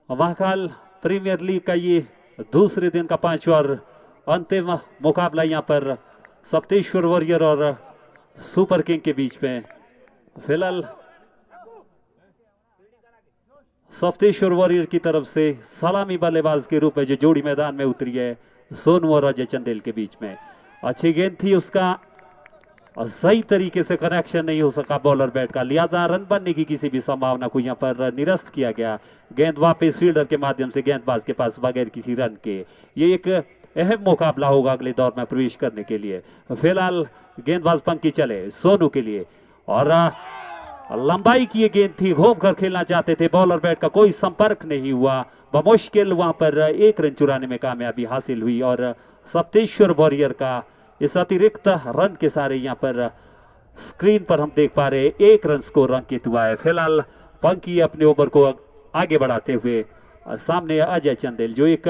Mahakal premiere league का ये दूसरे दिन का पांचवा और अंतिम मुकाबला यहाँ पर सप्तेश्वर वॉरियर और सुपर किंग के बीच में। फिलहाल सप्तेश्वर वॉरियर की तरफ से सलामी बल्लेबाज के रूप में जो जोड़ी मैदान में उतरी है सोनू और अजय चंदेल के बीच में। अच्छी गेंद थी, उसका सही तरीके से कनेक्शन नहीं हो सका बॉलर बैट का, लिहाजा रन बनने की किसी भी संभावना को यहाँ पर निरस्त किया गया। गेंद वापस फील्डर के माध्यम से गेंदबाज के पास बगैर किसी रन के। ये एक अहम मुकाबला होगा अगले दौर में प्रवेश करने के लिए। फिलहाल गेंदबाज पंक्ति चले सोनू के लिए और लंबाई की ये गेंद थी, घूम कर खेलना चाहते थे, बॉलर बैट का कोई संपर्क नहीं हुआ। बमुश्किल वहां पर एक रन चुराने में कामयाबी हासिल हुई और सप्तेश्वर वॉरियर का इस अतिरिक्त रन के सारे यहाँ पर स्क्रीन पर हम देख पा रहे एक रन स्कोर अंकित हुआ है। फिलहाल पंकी अपने ओवर को आगे बढ़ाते हुए सामने अजय चंदेल जो एक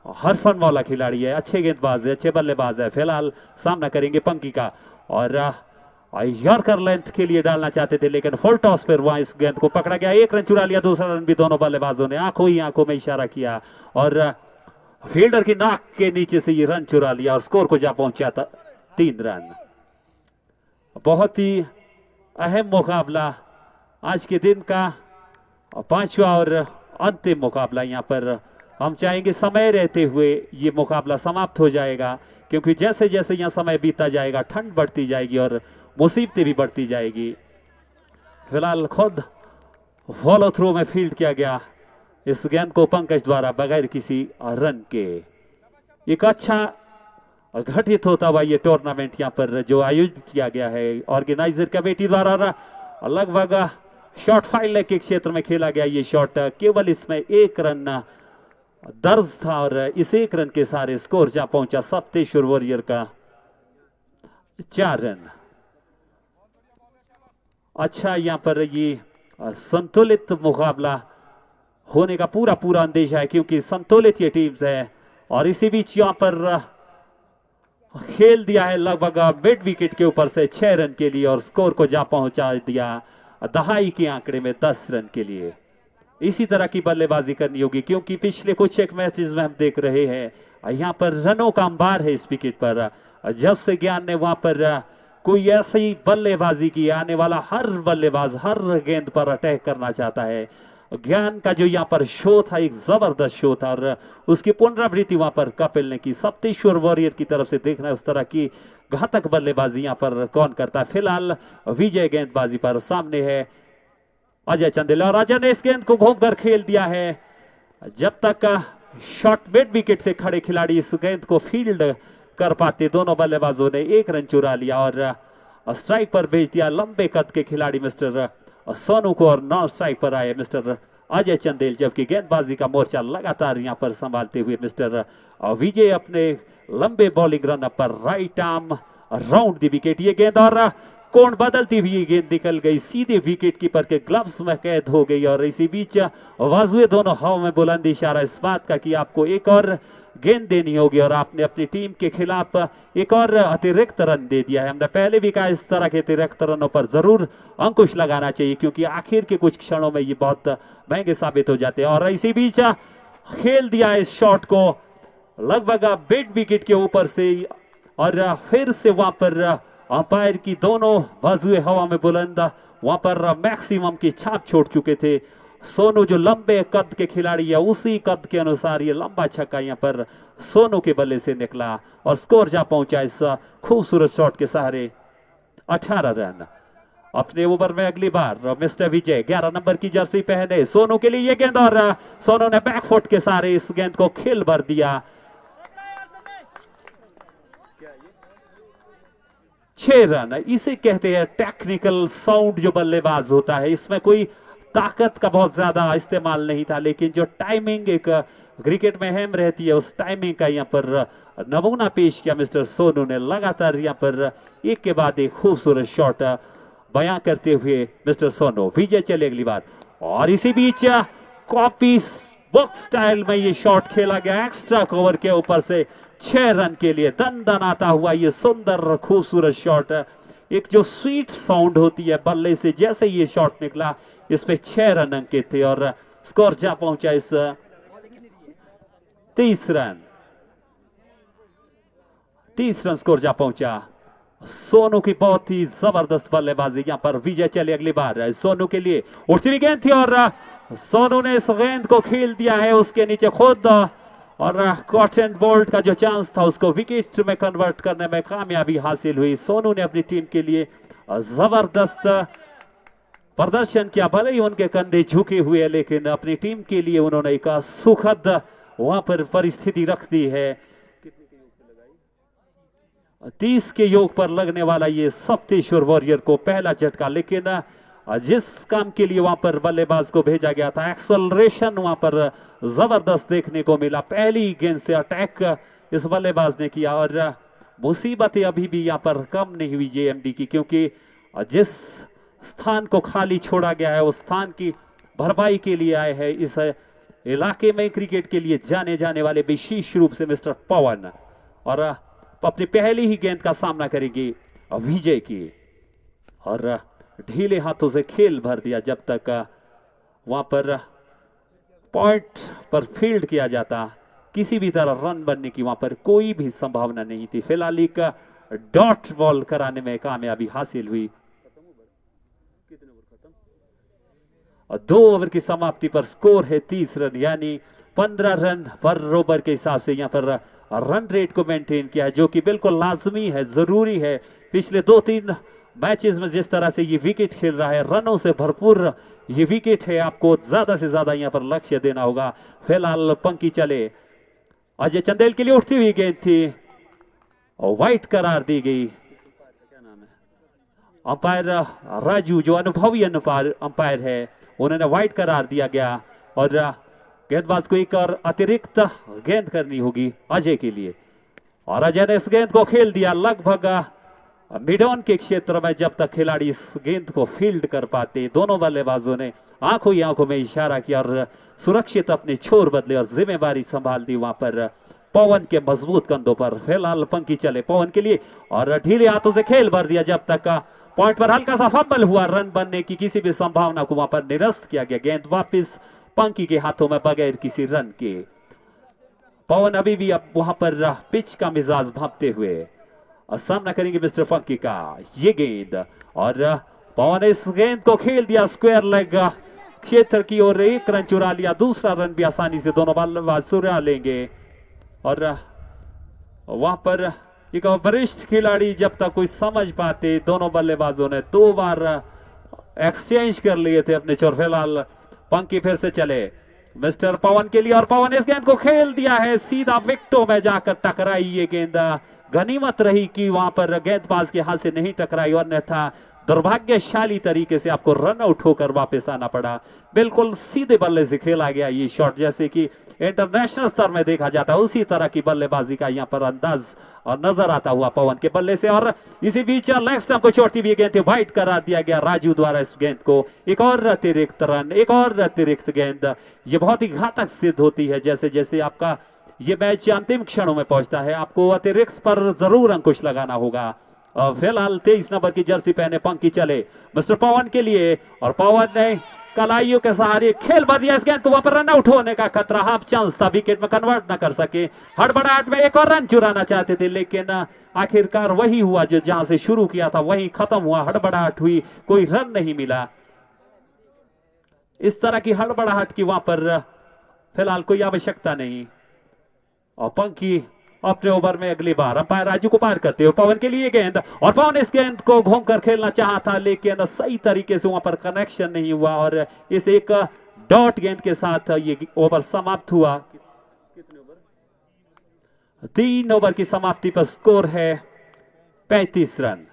हरफन वाला खिलाड़ी है, अच्छे गेंदबाज है, अच्छे बल्लेबाज है। फिलहाल सामना करेंगे पंकी का और यॉर्कर लेंथ के लिए डालना चाहते थे लेकिन फुल टॉस पर वहां इस गेंद को पकड़ा गया, एक रन चुरा लिया। दूसरा रन भी दोनों बल्लेबाजों ने आंखों ही आंखों में इशारा किया और फील्डर की नाक के नीचे से ये रन चुरा लिया और स्कोर को जा पहुंचा था 3 रन। बहुत ही अहम मुकाबला आज के दिन का पांचवा और अंतिम मुकाबला। यहाँ पर हम चाहेंगे समय रहते हुए ये मुकाबला समाप्त हो जाएगा क्योंकि जैसे जैसे यहाँ समय बीतता जाएगा ठंड बढ़ती जाएगी और मुसीबतें भी बढ़ती जाएगी। फिलहाल खुद फॉलो थ्रू में फील्ड किया गया इस गेंद को पंकज द्वारा बगैर किसी रन के। एक अच्छा घटित होता हुआ ये टूर्नामेंट यहाँ पर जो आयोजित किया गया है ऑर्गेनाइजर कमेटी द्वारा। लगभग शॉट फाइल के क्षेत्र में खेला गया ये शॉट, केवल इसमें 1 रन दर्ज था और इस 1 रन के सारे स्कोर जा पहुंचा सप्तेश्वर वॉरियर का 4 रन। अच्छा यहाँ पर ये संतुलित मुकाबला होने का पूरा अंदेशा है क्योंकि संतुलित ये टीम्स है और इसी बीच यहाँ पर खेल दिया है लगभग मिड विकेट के ऊपर से 6 रन के लिए और स्कोर को जा पहुंचा दिया दहाई के आंकड़े में 10 रन के लिए। इसी तरह की बल्लेबाजी करनी होगी क्योंकि पिछले कुछ एक मैचेस में हम देख रहे हैं यहाँ पर रनों का अंबार है इस विकेट पर। जब से ज्ञान ने वहां पर कोई ऐसी बल्लेबाजी की, आने वाला हर बल्लेबाज हर गेंद पर अटैक करना चाहता है। ज्ञान का जो यहाँ पर शो था एक जबरदस्त शो था और उसकी पुनरावृत्ति वहां पर कपिल ने की। सप्तेश्वर वॉरियर की तरफ से देखना उस तरह की घातक बल्लेबाजी यहाँ पर कौन करता है। फिलहाल विजय गेंदबाजी पर सामने है अजय चंदेल और अजय ने इस गेंद को घूमकर खेल दिया है। जब तक शॉट मिड विकेट से खड़े खिलाड़ी इस गेंद को फील्ड कर पाते, दोनों बल्लेबाजों ने 1 रन चुरा लिया और स्ट्राइक पर भेज दिया लंबे कद के खिलाड़ी मिस्टर सोनू को और 9 स्ट्राइक पर आए मिस्टर अजय चंदेल। जबकि गेंदबाजी का मोर्चा लगातार यहाँ पर संभालते हुए मिस्टर विजय अपने लंबे बॉलिंग रन पर राइट आर्म राउंड दी विकेट। ये गेंद और कोण बदलती हुई ये गेंद निकल गई, सीधे विकेट कीपर के ग्लव्स में कैद हो गई और इसी बीच वाजुए दोनों हवा में बुलंद इशारा इस बात का कि आपको एक और गेंद देनी होगी और आपने अपनी टीम के खिलाफ एक और अतिरिक्त रन दे दिया है। हमने पहले भी कहा इस तरह के अतिरिक्त रनों पर जरूर अंकुश लगाना चाहिए क्योंकि आखिर के कुछ क्षणों में ये बहुत महंगे साबित हो जाते हैं। और इसी बीच खेल दिया इस शॉट को लगभग मिड विकेट के ऊपर से और फिर से वहां पर अंपायर की दोनों बाजुए हवा में बुलंद, वहां पर मैक्सिमम की छाप छोड़ चुके थे। सोनू जो लंबे कद के खिलाड़ी है उसी कद के अनुसार ये लंबा छक्का यहाँ पर सोनू के बल्ले से निकला और स्कोर जा पहुंचा इस खूबसूरत शॉट के सहारे 18 रन। अपने ओवर में अगली बार मिस्टर विजय 11 नंबर की जर्सी पहने सोनू के लिए ये गेंद और सोनू ने बैकफुट के सहारे इस गेंद को खेल भर दिया। 6 रन, इसे कहते हैं टेक्निकल साउंड जो बल्लेबाज होता है। इसमें कोई ताकत का बहुत ज्यादा इस्तेमाल नहीं था लेकिन जो टाइमिंग एक क्रिकेट में अहम रहती है उस टाइमिंग का यहाँ पर नमूना पेश किया मिस्टर सोनू ने। लगातार यहाँ पर एक के बाद एक खूबसूरत शॉट बयां करते हुए मिस्टर सोनू। विजय चले अगली बार, और इसी बीच कॉपी बॉक्स स्टाइल में ये शॉट खेला गया एक्स्ट्रा कवर के ऊपर से 6 रन के लिए। दन आता हुआ ये सुंदर खूबसूरत शॉट, एक जो स्वीट साउंड होती है बल्ले से, जैसे ये शॉट निकला इस पे 6 रन अंकित थे और स्कोर जा पहुंचा इस 30 रन स्कोर जा पहुंचा। सोनू की बहुत ही जबरदस्त बल्लेबाजी यहाँ पर। विजय चले अगली बार, सोनू के लिए उठती हुई गेंद थी और सोनू ने इस गेंद को खेल दिया है उसके नीचे खुद, और कॉटन बोल्ट का जो चांस था उसको विकेट में कन्वर्ट करने में कामयाबी हासिल हुई। सोनू ने अपनी टीम के लिए जबरदस्त प्रदर्शन किया, भले ही उनके कंधे झुके हुए, लेकिन अपनी टीम के लिए उन्होंने एक सुखद वहां पर परिस्थिति रख दी है। 30 के योग पर लगने वाला ये सप्तेश्वर वॉरियर को पहला झटका, लेकिन जिस काम के लिए वहां पर बल्लेबाज को भेजा गया था, एक्सेलरेशन वहां पर जबरदस्त देखने को मिला। पहली गेंद से अटैक इस बल्लेबाज ने किया, और मुसीबतें अभी भी यहाँ पर कम नहीं हुई जेएमडी की, क्योंकि जिस स्थान को खाली छोड़ा गया है उस स्थान की भरपाई के लिए आए हैं इस इलाके में क्रिकेट के लिए जाने जाने वाले विशेष रूप से मिस्टर पवन, और अपनी पहली ही गेंद का सामना करेंगे विजय की, और ढीले हाथों से खेल भर दिया। जब तक वहां पर पॉइंट पर फील्ड किया जाता, किसी भी तरह रन बनने की वहां पर कोई भी संभावना नहीं थी। फिलहाल एक डॉट बॉल कराने में कामयाबी हासिल हुई, और 2 ओवर की समाप्ति पर स्कोर है 30 रन, यानी 15 रन पर ओवर के हिसाब से यहाँ पर रन रेट को मेंटेन किया है, जो कि बिल्कुल लाजमी है, जरूरी है। पिछले 2-3 मैचेस में जिस तरह से ये विकेट खेल रहा है, रनों से भरपूर ये विकेट है, आपको ज्यादा से ज्यादा यहाँ पर लक्ष्य देना होगा। फिलहाल पंखी चले, अजय चंदेल के लिए उठती हुई गेंद थी और वाइट करार दी गई। अंपायर राजू जो अनुभवी अंपायर है, उन्होंने वाइट करार दिया गया, और गेंदबाज को एक और अतिरिक्त गेंद करनी होगी अजय के लिए, और अजय ने इस गेंद को खेल दिया लगभग मिड ऑन के क्षेत्र में। जब तक खिलाड़ी इस गेंद को फील्ड कर पाते, दोनों बल्लेबाजों ने आंखों ही आंखों में इशारा किया और सुरक्षित अपने छोर बदले और जिम्मेवारी संभाल दी वहां पर पवन के मजबूत कंधों पर। फिलहाल पंखी चले पवन के लिए, और ढीले हाथों से खेल भर दिया। जब तक पॉइंट पर हल्का सा फंबल हुआ, रन बनने की किसी भी संभावना को वहां पर निरस्त किया गया। गेंद वापस पंखी के हाथों में बगैर किसी रन के। पवन अभी भी अब वहां पर पिच का मिजाज भांपते हुए और सामना करेंगे मिस्टर पंखी का ये गेंद, और पवन ने इस गेंद को खेल दिया स्क्वायर लेग क्षेत्र की ओर, 1 रन चुरा लिया। दूसरा रन भी आसानी से दोनों बल्लेबाज चुरा लेंगे, और वहां पर एक वरिष्ठ खिलाड़ी जब तक कोई समझ पाते, दोनों बल्लेबाजों ने 2 बार एक्सचेंज कर लिए थे अपने चोर। फिलहाल पंखी फिर से चले मिस्टर पवन के लिए, और पवन इस गेंद को खेल दिया है सीधा विकेटों में जाकर टकराई। ये गेंद गनीमत रही कि वहां पर गेंदबाज के हाथ से नहीं टकराई, अन्यथा दुर्भाग्यशाली तरीके से आपको रन आउट होकर वापस आना पड़ा। बिल्कुल सीधे बल्ले से खेला गया ये शॉट, जैसे कि इंटरनेशनल स्तर में देखा जाता है, उसी तरह की बल्लेबाजी का यहाँ पर अंदाज और नजर आता हुआ पवन के बल्ले से। और इसी बीच लेग स्टंप को छोड़ती हुई गेंद वाइड करा दिया गया राजू द्वारा। इस गेंद को एक और अतिरिक्त रन, एक और अतिरिक्त गेंद, ये बहुत ही घातक सिद्ध होती है। जैसे जैसे आपका ये मैच अंतिम क्षणों में पहुंचता है, आपको अतिरिक्त पर जरूर अंकुश लगाना होगा। फिलहाल 23 नंबर की जर्सी पहने पंखी चले मिस्टर पवन के लिए, और पवन ने कलाइयों के सहारे खेल भर दिया। इस गेंद को वहां पर रन आउट होने का खतरा, हाफ चांस था, विकेट में कन्वर्ट ना कर सके। हड़बड़ाहट में एक और रन चुराना चाहते थे, लेकिन आखिरकार वही हुआ जो जहां से शुरू किया था वही खत्म हुआ। हड़बड़ाहट हुई, कोई रन नहीं मिला। इस तरह की हड़बड़ाहट की वहां पर फिलहाल कोई आवश्यकता नहीं, और पंखी अपने ओवर में अगली बार अंपायर राजू को पार करते हुए पवन के लिए गेंद, और पवन इस गेंद को घूमकर खेलना चाहा था, लेकिन सही तरीके से वहां पर कनेक्शन नहीं हुआ, और इस एक डॉट गेंद के साथ ये ओवर समाप्त हुआ। 3 ओवर की समाप्ति पर स्कोर है 35 रन।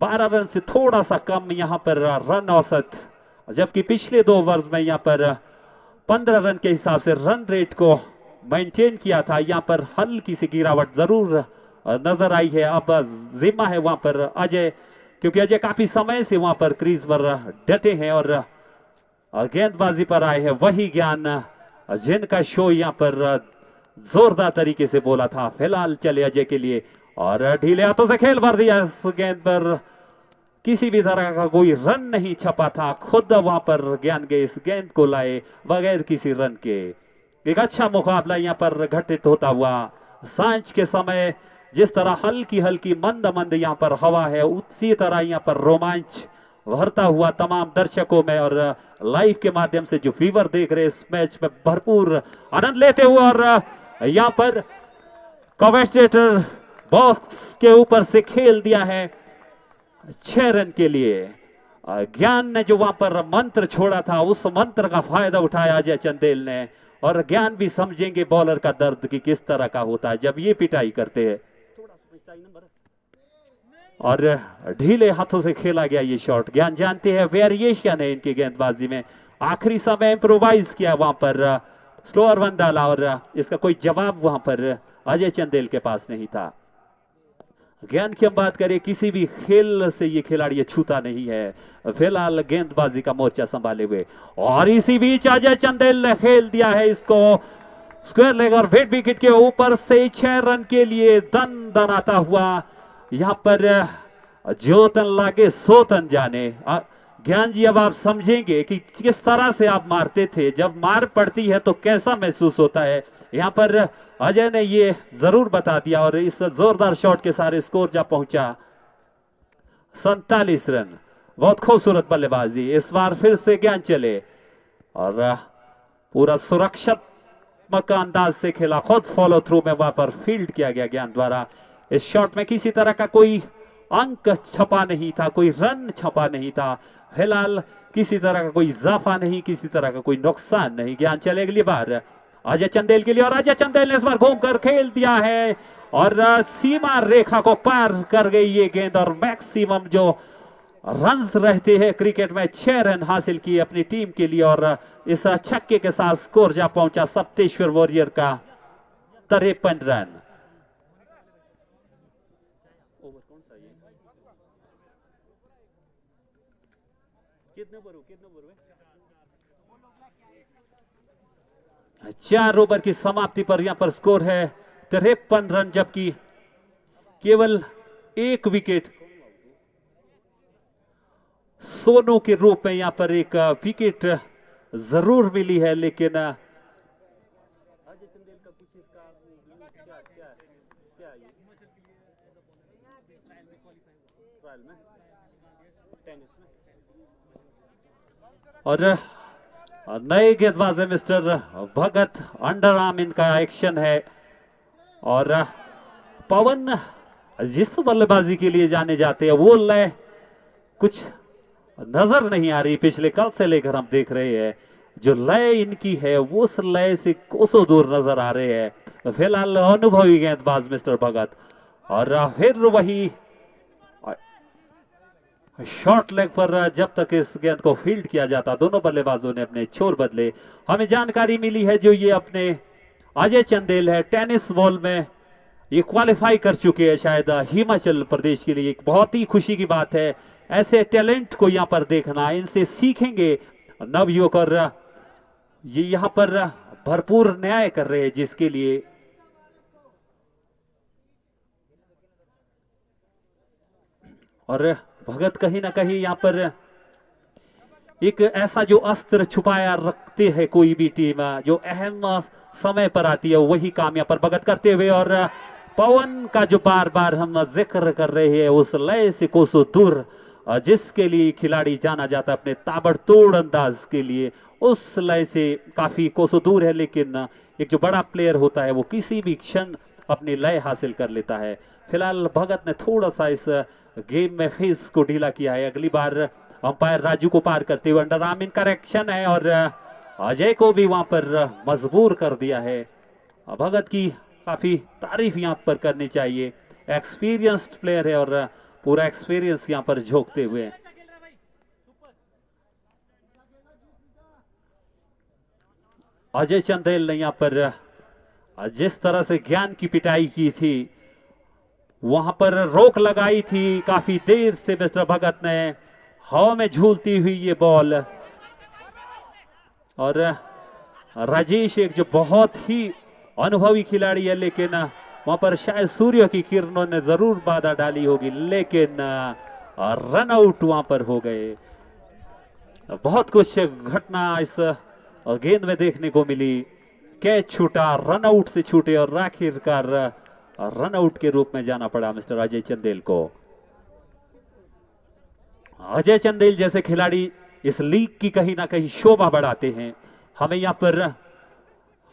12 रन से थोड़ा सा कम यहां पर रन औसत, जबकि पिछले 2 ओवर में यहां पर 15 रन के हिसाब से रन रेट को मेंटेन किया था। यहां पर हल्की सी गिरावट जरूर नजर आई है। अब जिम्मा है वहां पर अजय क्योंकि अजय काफी समय से वहां पर क्रीज पर डटे हैं और गेंदबाजी पर आए हैं। वही ज्ञान जिनका शो यहाँ पर जोरदार तरीके से बोला था। फिलहाल चले अजय के लिए और ढीले हाथों से खेल भर दिया। इस गेंद पर किसी भी तरह का कोई रन नहीं छपा था। खुद वहां पर ज्ञान गए इस गेंद को लाए बगैर किसी रन के। एक अच्छा मुकाबला यहाँ पर घटित होता हुआ। सांझ के समय जिस तरह हल्की हल्की मंद मंद यहाँ पर हवा है, उसी तरह यहाँ पर रोमांच भरता हुआ तमाम दर्शकों में और लाइव के माध्यम से जो फीवर देख रहे इस मैच में भरपूर आनंद लेते हुए। और यहाँ पर कमेंटेटर बॉक्स के ऊपर से खेल दिया है 6 रन के लिए। ज्ञान ने जो वहां पर मंत्र छोड़ा था, उस मंत्र का फायदा उठाया अजय चंदेल ने। और ज्ञान भी समझेंगे बॉलर का दर्द कि किस तरह का होता है जब ये पिटाई करते हैं। और ढीले हाथों से खेला गया ये शॉट। ज्ञान जानते हैं वेरिएशन है इनकी गेंदबाजी में। आखिरी समय इम्प्रोवाइज किया, वहां पर स्लोअर वन डाला और इसका कोई जवाब वहां पर अजय चंदेल के पास नहीं था। ज्ञान की हम बात करें, किसी भी खेल से ये खिलाड़ी छूता नहीं है। फिलहाल गेंदबाजी का मोर्चा संभाले हुए और इसी बीच अजय चंदेल ने खेल दिया है इसको स्क्वायर लेग और वेट विकेट के ऊपर से 6 रन के लिए दन दन आता हुआ। यहाँ पर जो तन लागे सो तन जाने। ज्ञान जी अब आप समझेंगे कि किस तरह से आप मारते थे, जब मार पड़ती है तो कैसा महसूस होता है। यहाँ पर अजय ने ये जरूर बता दिया और इस जोरदार शॉट के सारे स्कोर जा पहुंचा 47 रन। बहुत खूबसूरत बल्लेबाजी। इस बार फिर से ज्ञान चले और पूरा सुरक्षात्मक अंदाज से खेला। खुद फॉलो थ्रू में वहां पर फील्ड किया गया ज्ञान द्वारा। इस शॉट में किसी तरह का कोई अंक छपा नहीं था, कोई रन छपा नहीं था। फिलहाल किसी तरह का कोई इजाफा नहीं, किसी तरह का कोई नुकसान नहीं। ज्ञान चले अगली बार अजय चंदेल के लिए और अजय चंदेल ने इस बार घूमकर खेल दिया है और सीमा रेखा को पार कर गई ये गेंद। और मैक्सिमम जो रन्स रहते हैं क्रिकेट में, 6 रन हासिल किए अपनी टीम के लिए और इस छक्के के साथ स्कोर जा पहुंचा सप्तेश्वर वॉरियर का 53 रन। चार ओवर की समाप्ति पर यहां पर स्कोर है 53 रन, जबकि केवल 1 विकेट सोनू के रूप में यहां पर एक विकेट जरूर मिली है। लेकिन और नए गेंदबाज है मिस्टर भगत। अंडर आर्म इनका एक्शन है और पवन जिस बल्लेबाजी के लिए जाने जाते हैं वो लय कुछ नजर नहीं आ रही। पिछले कल से लेकर हम देख रहे हैं जो लय इनकी है वो उस लय से कोसों दूर नजर आ रहे हैं। फिलहाल अनुभवी गेंदबाज मिस्टर भगत और फिर वही शॉर्ट लेग पर जब तक इस गेंद को फील्ड किया जाता, दोनों बल्लेबाजों ने अपने छोर बदले। हमें जानकारी मिली है जो ये अपने अजय चंदेल है टेनिस बॉल में ये क्वालिफाई कर चुके हैं शायद हिमाचल प्रदेश के लिए। एक बहुत ही खुशी की बात है ऐसे टैलेंट को यहाँ पर देखना। इनसे सीखेंगे नवयुवक और ये यहाँ पर भरपूर न्याय कर रहे हैं जिसके लिए और भगत कहीं ना कहीं यहाँ पर एक ऐसा जो अस्त्र छुपाया रखते हैं कोई भी टीम जो अहम समय पर आती है वही काम यहाँ पर भगत करते हुए। और पवन का जो बार बार हम जिक्र कर रहे हैं उस लय से कोसों दूर जिसके लिए खिलाड़ी जाना जाता है अपने ताबड़तोड़ अंदाज के लिए, उस लय से काफी कोसों दूर है। लेकिन एक जो बड़ा प्लेयर होता है वो किसी भी क्षण अपनी लय हासिल कर लेता है। फिलहाल भगत ने थोड़ा सा इस गेम में फेस को ढीला किया है। अगली बार अंपायर राजू को पार करते हुए अंडर आर्म इन करेक्शन है और अजय को भी वहां पर मजबूर कर दिया है। भगत की काफी तारीफ यहाँ पर करनी चाहिए। एक्सपीरियंस्ड प्लेयर है और पूरा एक्सपीरियंस यहाँ पर झोंकते हुए। अजय चंदेल ने यहाँ पर जिस तरह से ज्ञान की पिटाई की थी वहां पर रोक लगाई थी काफी देर से मिस्टर भगत ने, हवा में झूलती हुई ये बॉल। और राजेश एक जो बहुत ही अनुभवी खिलाड़ी है, लेकिन वहां पर शायद सूर्य की किरणों ने जरूर बाधा डाली होगी, लेकिन रन आउट वहां पर हो गए। बहुत कुछ घटना इस गेंद में देखने को मिली। कैच छूटा, रन आउट से छूटे और आखिरकार रन आउट के रूप में जाना पड़ा मिस्टर अजय चंदेल को। अजय चंदेल जैसे खिलाड़ी इस लीग की कहीं ना कहीं शोभा बढ़ाते हैं। हमें यहाँ पर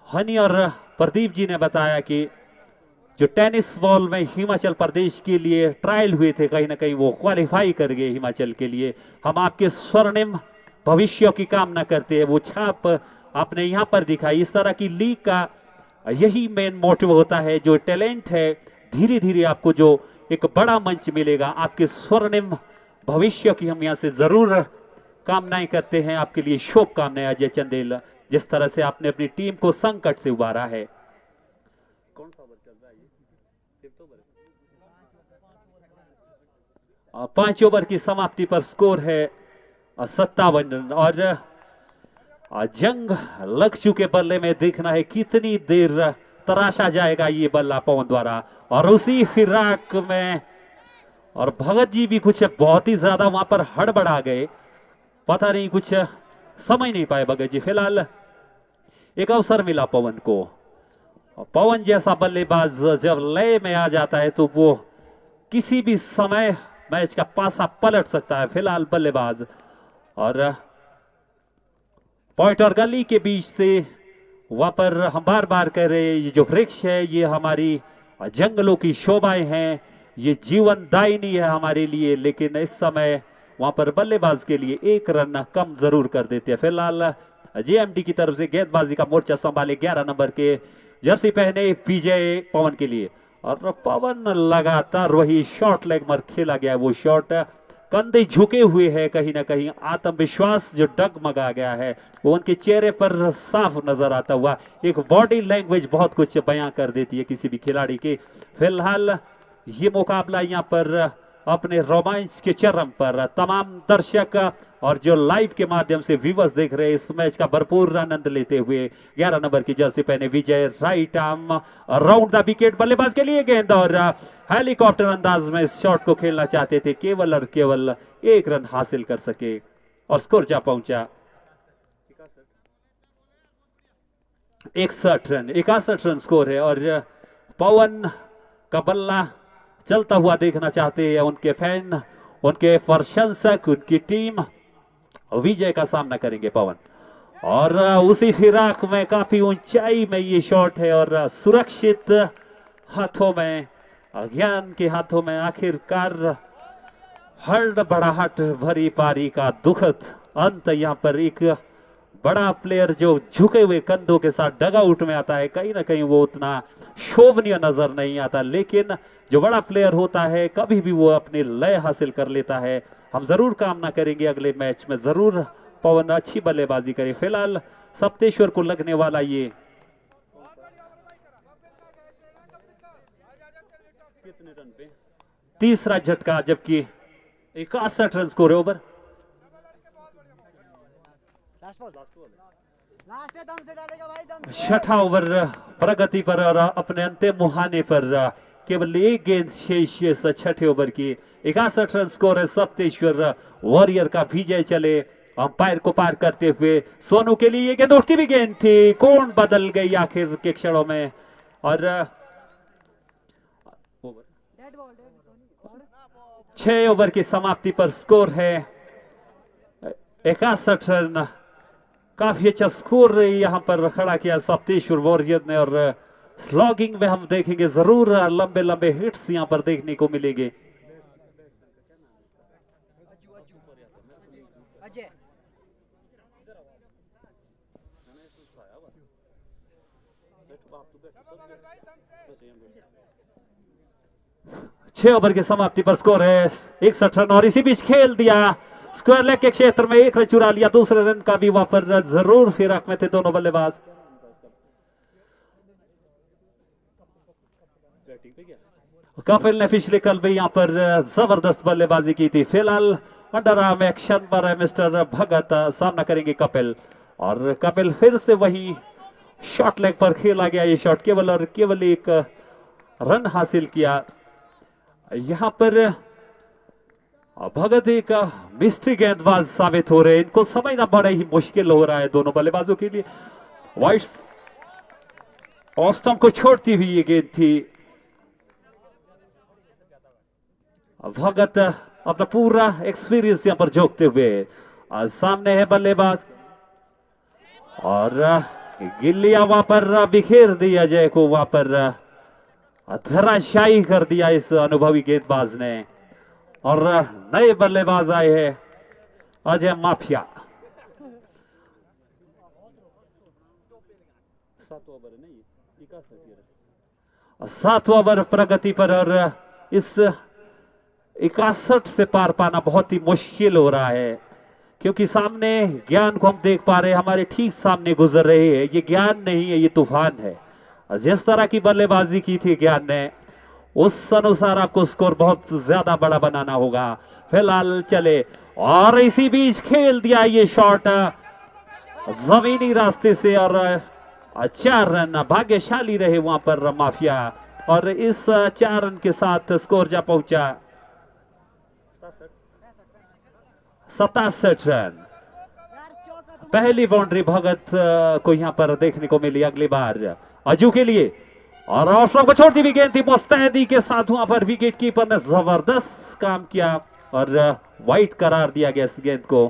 हनी और प्रदीप जी ने बताया कि जो टेनिस बॉल में हिमाचल प्रदेश के लिए ट्रायल हुए थे, कहीं ना कहीं वो क्वालिफाई कर गए हिमाचल के लिए। हम आपके स्वर्णिम भविष्य की कामना करते हैं। वो छाप आपने यहाँ पर दिखाई। इस तरह की लीग का यही मेन मोटिव होता है। जो टैलेंट है, धीरे धीरे आपको जो एक बड़ा मंच मिलेगा, आपके स्वर्णिम भविष्य की हम यहाँ से जरूर कामनाएं करते हैं। आपके लिए शुभकामनाएं अजय चंदेल, जिस तरह से आपने अपनी टीम को संकट से उबारा है। कौन सा ओवर चल रहा है ये? 5 ओवर की समाप्ति पर स्कोर है 57 रन। और जंग लग चुके बल्ले में देखना है कितनी देर तराशा जाएगा ये बल्ला पवन द्वारा। और उसी फिराक में और भगत जी भी कुछ बहुत ही ज्यादा वहां पर हड़बड़ा गए, पता नहीं कुछ समझ नहीं पाए भगत जी। फिलहाल एक अवसर मिला पवन को। पवन जैसा बल्लेबाज जब लय में आ जाता है तो वो किसी भी समय मैच का पासा पलट सकता है। फिलहाल बल्लेबाज और पॉइंट और गली के बीच से वहां पर हम बार बार कह रहे हैं, ये जो वृक्ष है ये हमारी जंगलों की शोभाएं हैं, ये जीवनदायिनी है हमारे लिए। लेकिन इस समय वहां पर बल्लेबाज के लिए 1 रन कम जरूर कर देते हैं। फिलहाल जेएमडी की तरफ से गेंदबाजी का मोर्चा संभाले 11 नंबर के जर्सी पहने विजय पवन के लिए। और पवन लगातार वही शॉर्ट लेग पर खेला गया है। वो शॉट कंधे झुके हुए है, कहीं ना कहीं आत्मविश्वास जो डगमगा गया है वो उनके चेहरे पर साफ नजर आता हुआ। एक बॉडी लैंग्वेज बहुत कुछ बयां कर देती है किसी भी खिलाड़ी की। फिलहाल ये मुकाबला यहाँ पर अपने रोमांच के चरम पर। तमाम दर्शक और जो लाइव के माध्यम से व्यूअर्स देख रहे हैं इस मैच का भरपूर आनंद लेते हुए 11 नंबर की जर्सी पहने Vijay right arm round the wicket बल्लेबाज के लिए गेंद। और हेलीकॉप्टर अंदाज में इस शॉट को खेलना चाहते थे, केवल और केवल 1 रन हासिल कर सके और स्कोर जा पहुंचा 61 रन। 61 रन स्कोर है। और पवन का बल्ला चलता हुआ देखना चाहते हैं उनके फैन, उनके प्रशंसक, उनकी टीम। विजय का सामना करेंगे पवन। और उसी फिराक में काफी ऊंचाई में ये शॉट है और सुरक्षित हाथों में, अज्ञान के हाथों में आखिरकार हड़बड़ाहट भरी पारी का दुखद अंत। यहाँ पर एक बड़ा प्लेयर जो झुके हुए कंधों के साथ डगआउट में आता है, कहीं ना कहीं वो उतना शोभनीय नजर नहीं आता। लेकिन जो बड़ा प्लेयर होता है कभी भी वो अपनी लय हासिल कर लेता है। हम जरूर कामना करेंगे अगले मैच में जरूर पवन अच्छी बल्लेबाजी करे। फिलहाल सप्तेश्वर को लगने वाला ये कितने रन पे तीसरा झटका, जबकि 61 रन स्कोर है। ओवर छठा ओवर प्रगति पर और अपने अंतिम मुहाने पर केवल 1 गेंद शेष छठे ओवर की। 61 रन स्कोर है। सप्तेश्वर वॉरियर का विजय चले अंपायर को पार करते हुए। सोनू के लिए ये गेंद उठती भी गेंद थी, कौन बदल गई आखिर के क्षणों में। और 6 ओवर की समाप्ति पर स्कोर है 61 रन। काफी अच्छा स्कोर यहां पर खड़ा किया सप्तेश्वर वॉरियर ने। और स्लॉगिंग में हम देखेंगे जरूर लंबे लंबे हिट्स यहां पर देखने को मिलेंगे। अजय 6 ओवर की समाप्ति पर स्कोर है 61 रन। और इसी बीच खेल दिया स्क्वायर लेग के क्षेत्र में 1 रन चुरा लिया। दूसरे रन का भी वहां पर जरूर फिराक में थे दोनों बल्लेबाज। कपिल ने पिछले कल भी यहाँ पर जबरदस्त बल्लेबाजी की थी। फिलहाल अंडर आर्म एक्शन पर है मिस्टर भगत, सामना करेंगे कपिल। और कपिल फिर से वही शॉट लेग पर खेला गया ये शॉट, केवल और केवल एक रन हासिल किया। यहाँ पर भगत एक मिस्ट्री गेंदबाज साबित हो रहे हैं, इनको समझना बड़ा ही मुश्किल हो रहा है दोनों बल्लेबाजों के लिए। वाइट्स ऑफ स्टंप को छोड़ती हुई ये गेंद थी। भगत अपना पूरा एक्सपीरियंस यहां पर झोंकते हुए सामने है बल्लेबाज और गिल्लियां वहां पर बिखेर दी अजय को, वहां पर धराशायी कर दिया इस अनुभवी गेंदबाज ने। और नए बल्लेबाज आए हैं अजय माफिया। 7 ओवर प्रगति पर और इस 61 से पार पाना बहुत ही मुश्किल हो रहा है, क्योंकि सामने ज्ञान को हम देख पा रहे हैं, हमारे ठीक सामने गुजर रहे हैं। ये ज्ञान नहीं है, ये तूफान है। जिस तरह की बल्लेबाजी की थी ज्ञान ने, उस अनुसार आपको स्कोर बहुत ज्यादा बड़ा बनाना होगा। फिलहाल चले और इसी बीच खेल दिया ये शॉट जमीनी रास्ते से और 4 रन। भाग्यशाली रहे वहां पर माफिया और इस 4 रन के साथ स्कोर जा पहुंचा 67 रन। पहली बाउंड्री भगत को यहां पर देखने को मिली। अगली बार अजू के लिए और ऑस्ट्रेलिया को छोड़ती हुई गेंद थी मुस्तैदी के साथ, वहां पर विकेट कीपर ने जबरदस्त काम किया और वाइट करार दिया गया इस गेंद को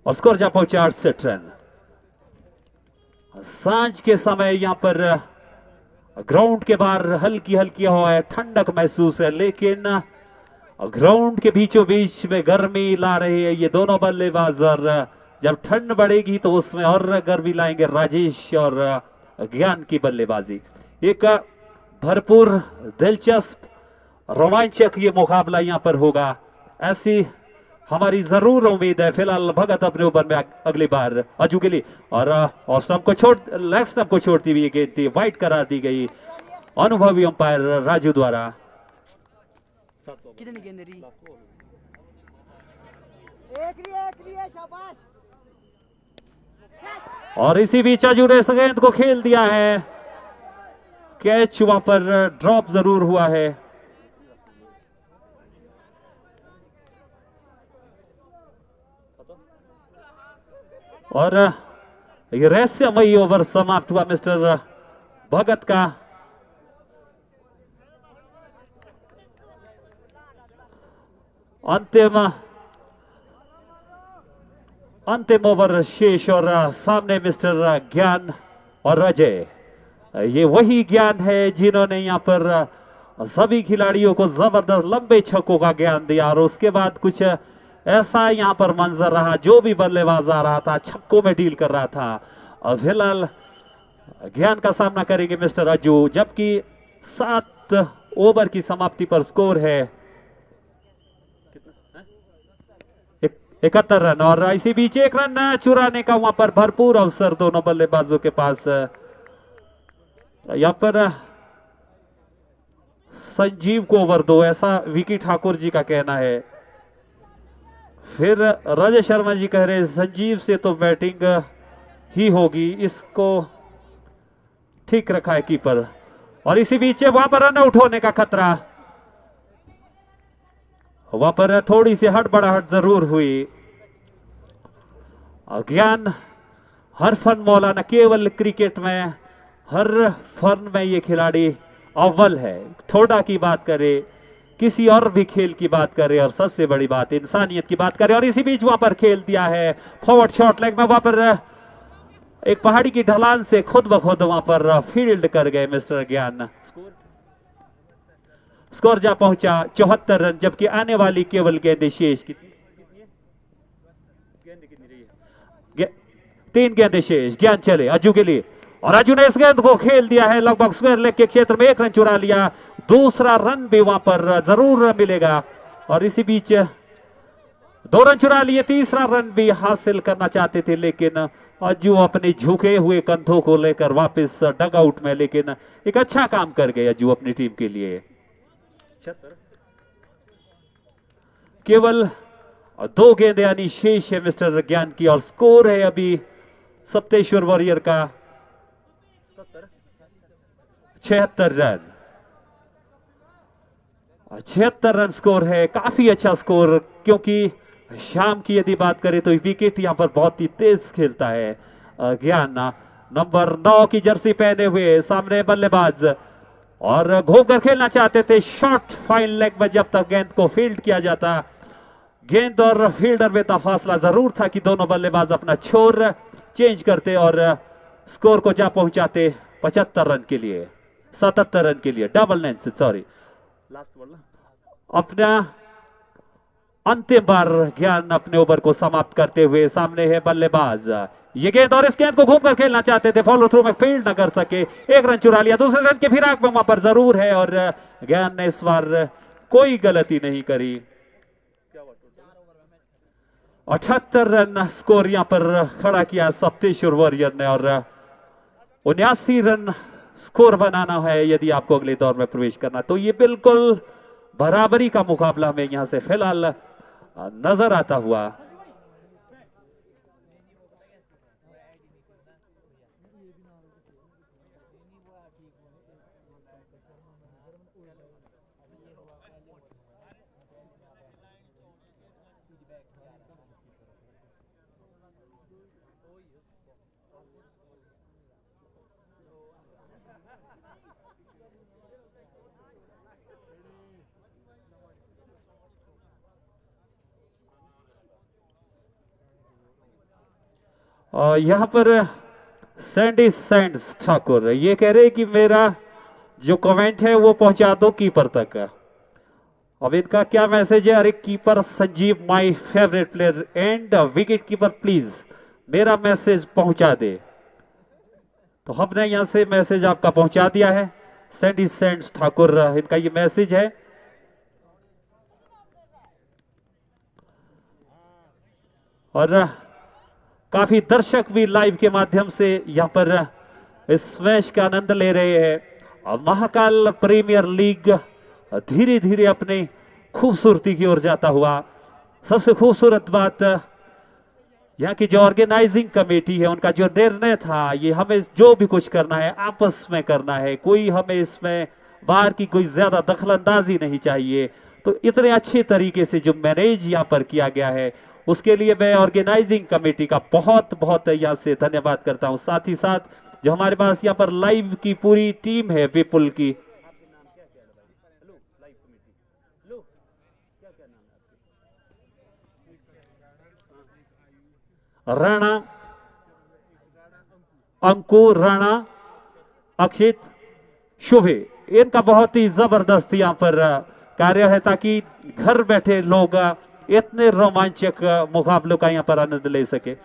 और स्कोर जा पहुंचा 68 रन। सांझ के समय यहां पर ग्राउंड के बाहर हल्की हल्की हवा है, ठंडक महसूस है, लेकिन ग्राउंड के बीचों बीच में गर्मी ला रहे हैं ये दोनों बल्लेबाज। और जब ठंड बढ़ेगी तो उसमें और गर्मी लाएंगे राजेश और ज्ञान की बल्लेबाजी। एक भरपूर दिलचस्प रोमांचक ये मुकाबला यहां पर होगा, ऐसी हमारी जरूर उम्मीद है। फिलहाल भगत अपने ऊपर में अगली बार अजू के लिए और ऑफ स्टंप को लेग स्टंप को छोड़ती हुई गेंद थी, वाइट करार दी गई अनुभवी अंपायर राजू द्वारा। कितनी गेंद रही? शाबाश। और इसी बीच अजू ने इस गेंद को खेल दिया है, कैच वहां पर ड्रॉप जरूर हुआ है। और ये रहस्यमयी ओवर समाप्त हुआ मिस्टर भगत का। अंतिम ओवर शेष और सामने मिस्टर ज्ञान और अजय। ये वही ज्ञान है जिन्होंने यहाँ पर सभी खिलाड़ियों को जबरदस्त लंबे छक्कों का ज्ञान दिया और उसके बाद कुछ ऐसा यहाँ पर मंजर रहा, जो भी बल्लेबाज आ रहा था छक्कों में डील कर रहा था। और फिलहाल ज्ञान का सामना करेंगे मिस्टर अजू, जबकि 7 ओवर की समाप्ति पर स्कोर है 71 रन। और इसी बीच 1 रन चुराने का वहां पर भरपूर अवसर दोनों बल्लेबाजों के पास। यहाँ पर संजीव को ओवर दो, ऐसा विकी ठाकुर जी का कहना है। फिर राजेश शर्मा जी कह रहे संजीव से तो बैटिंग ही होगी, इसको ठीक रखा है कीपर। और इसी बीच वहां पर रन आउट होने का खतरा, वहां पर थोड़ी सी हड़बड़ाहट जरूर हुई। ज्ञान हर फन मौला, न केवल क्रिकेट में, हर फन में ये खिलाड़ी अव्वल है। थोड़ा की बात करे, किसी और भी खेल की बात करे, और सबसे बड़ी बात इंसानियत की बात करे। और इसी बीच वहां पर खेल दिया है फॉरवर्ड शॉट लेग में, वहां पर एक पहाड़ी की ढलान से खुद ब खुद वहां पर फील्ड कर गए मिस्टर ज्ञान। स्कोर जा पहुंचा 74 रन, जबकि आने वाली केवल गेंदें शेष। कितनी 3 गेंदें शेष। ज्ञान चले अजू के लिए और अजू ने इस गेंद को खेल दिया है लगभग स्क्वायर लेग के क्षेत्र में, 1 रन चुरा लिया। दूसरा रन भी वहां पर जरूर मिलेगा। और इसी बीच 2 रन चुरा लिए, तीसरा रन भी हासिल करना चाहते थे, लेकिन अज्जू अपने झुके हुए कंधों को लेकर वापस डगआउट में, लेकिन एक अच्छा काम कर गए अज्जू अपनी टीम के लिए। केवल 2 गेंद यानी शेष है मिस्टर ज्ञान की, और स्कोर है अभी सप्तेश्वर वॉरियर का 76 रन। 76 रन स्कोर है, काफी अच्छा स्कोर, क्योंकि शाम की यदि बात करें तो विकेट यहां पर बहुत ही तेज खेलता है। ज्ञान नंबर 9 की जर्सी पहने हुए सामने बल्लेबाज, और घूमकर खेलना चाहते थे शॉर्ट फाइन लेग में। जब तक गेंद को फील्ड किया जाता, गेंद और फील्डर में फासला जरूर था कि दोनों बल्लेबाज अपना छोर चेंज करते और स्कोर को जा पहुंचाते 75 रन के लिए, 77 रन के लिए, double length, sorry last ball. अपना अंतिम बार ज्ञान अपने ओवर को समाप्त करते हुए सामने है बल्लेबाज। ये गेंद और इस गेंद को घूमकर खेलना चाहते थे, फॉलो थ्रू में फील्ड न कर सके, 1 रन चुरा लिया। दूसरे रन के फिराक में वहां पर जरूर है, और ज्ञान ने इस बार कोई गलती नहीं करी। 78 रन स्कोर यहां पर खड़ा किया सप्तेश्वर वॉरियर ने, और 79 रन स्कोर बनाना है यदि आपको अगले दौर में प्रवेश करना। तो ये बिल्कुल बराबरी का मुकाबला हमें यहां से फिलहाल नजर आता हुआ। और यहां पर सैंडी सैंड्स ठाकुर ये कह रहे हैं कि मेरा जो कमेंट है वो पहुंचा दो कीपर तक। अब इनका क्या मैसेज है? अरे keeper Sanjeev my favourite player and wicket keeper please मेरा मैसेज पहुंचा दे। तो हमने यहां से मैसेज आपका पहुंचा दिया है। सैंडी सैंड्स ठाकुर इनका ये मैसेज है। और काफी दर्शक भी लाइव के माध्यम से यहां पर इस मैच का आनंद ले रहे हैं। महाकाल प्रीमियर लीग धीरे धीरे अपनी खूबसूरती की ओर जाता हुआ। सबसे खूबसूरत बात यहाँ की जो ऑर्गेनाइजिंग कमेटी है उनका जो निर्णय था, ये हमें जो भी कुछ करना है आपस में करना है, कोई हमें इसमें बाहर की कोई ज्यादा दखलंदाजी नहीं चाहिए। तो इतने अच्छे तरीके से जो मैनेज यहाँ पर किया गया है उसके लिए मैं ऑर्गेनाइजिंग कमेटी का बहुत बहुत यहाँ से धन्यवाद करता हूँ। साथ ही साथ जो हमारे पास यहाँ पर लाइव की पूरी टीम है विपुल की, राणा, अंकुर, राणा, अक्षित, शुभे, इनका बहुत ही जबरदस्त यहाँ पर कार्य है ताकि घर बैठे लोग इतने रोमांचक मुकाबलों का यहाँ पर आनंद ले सके।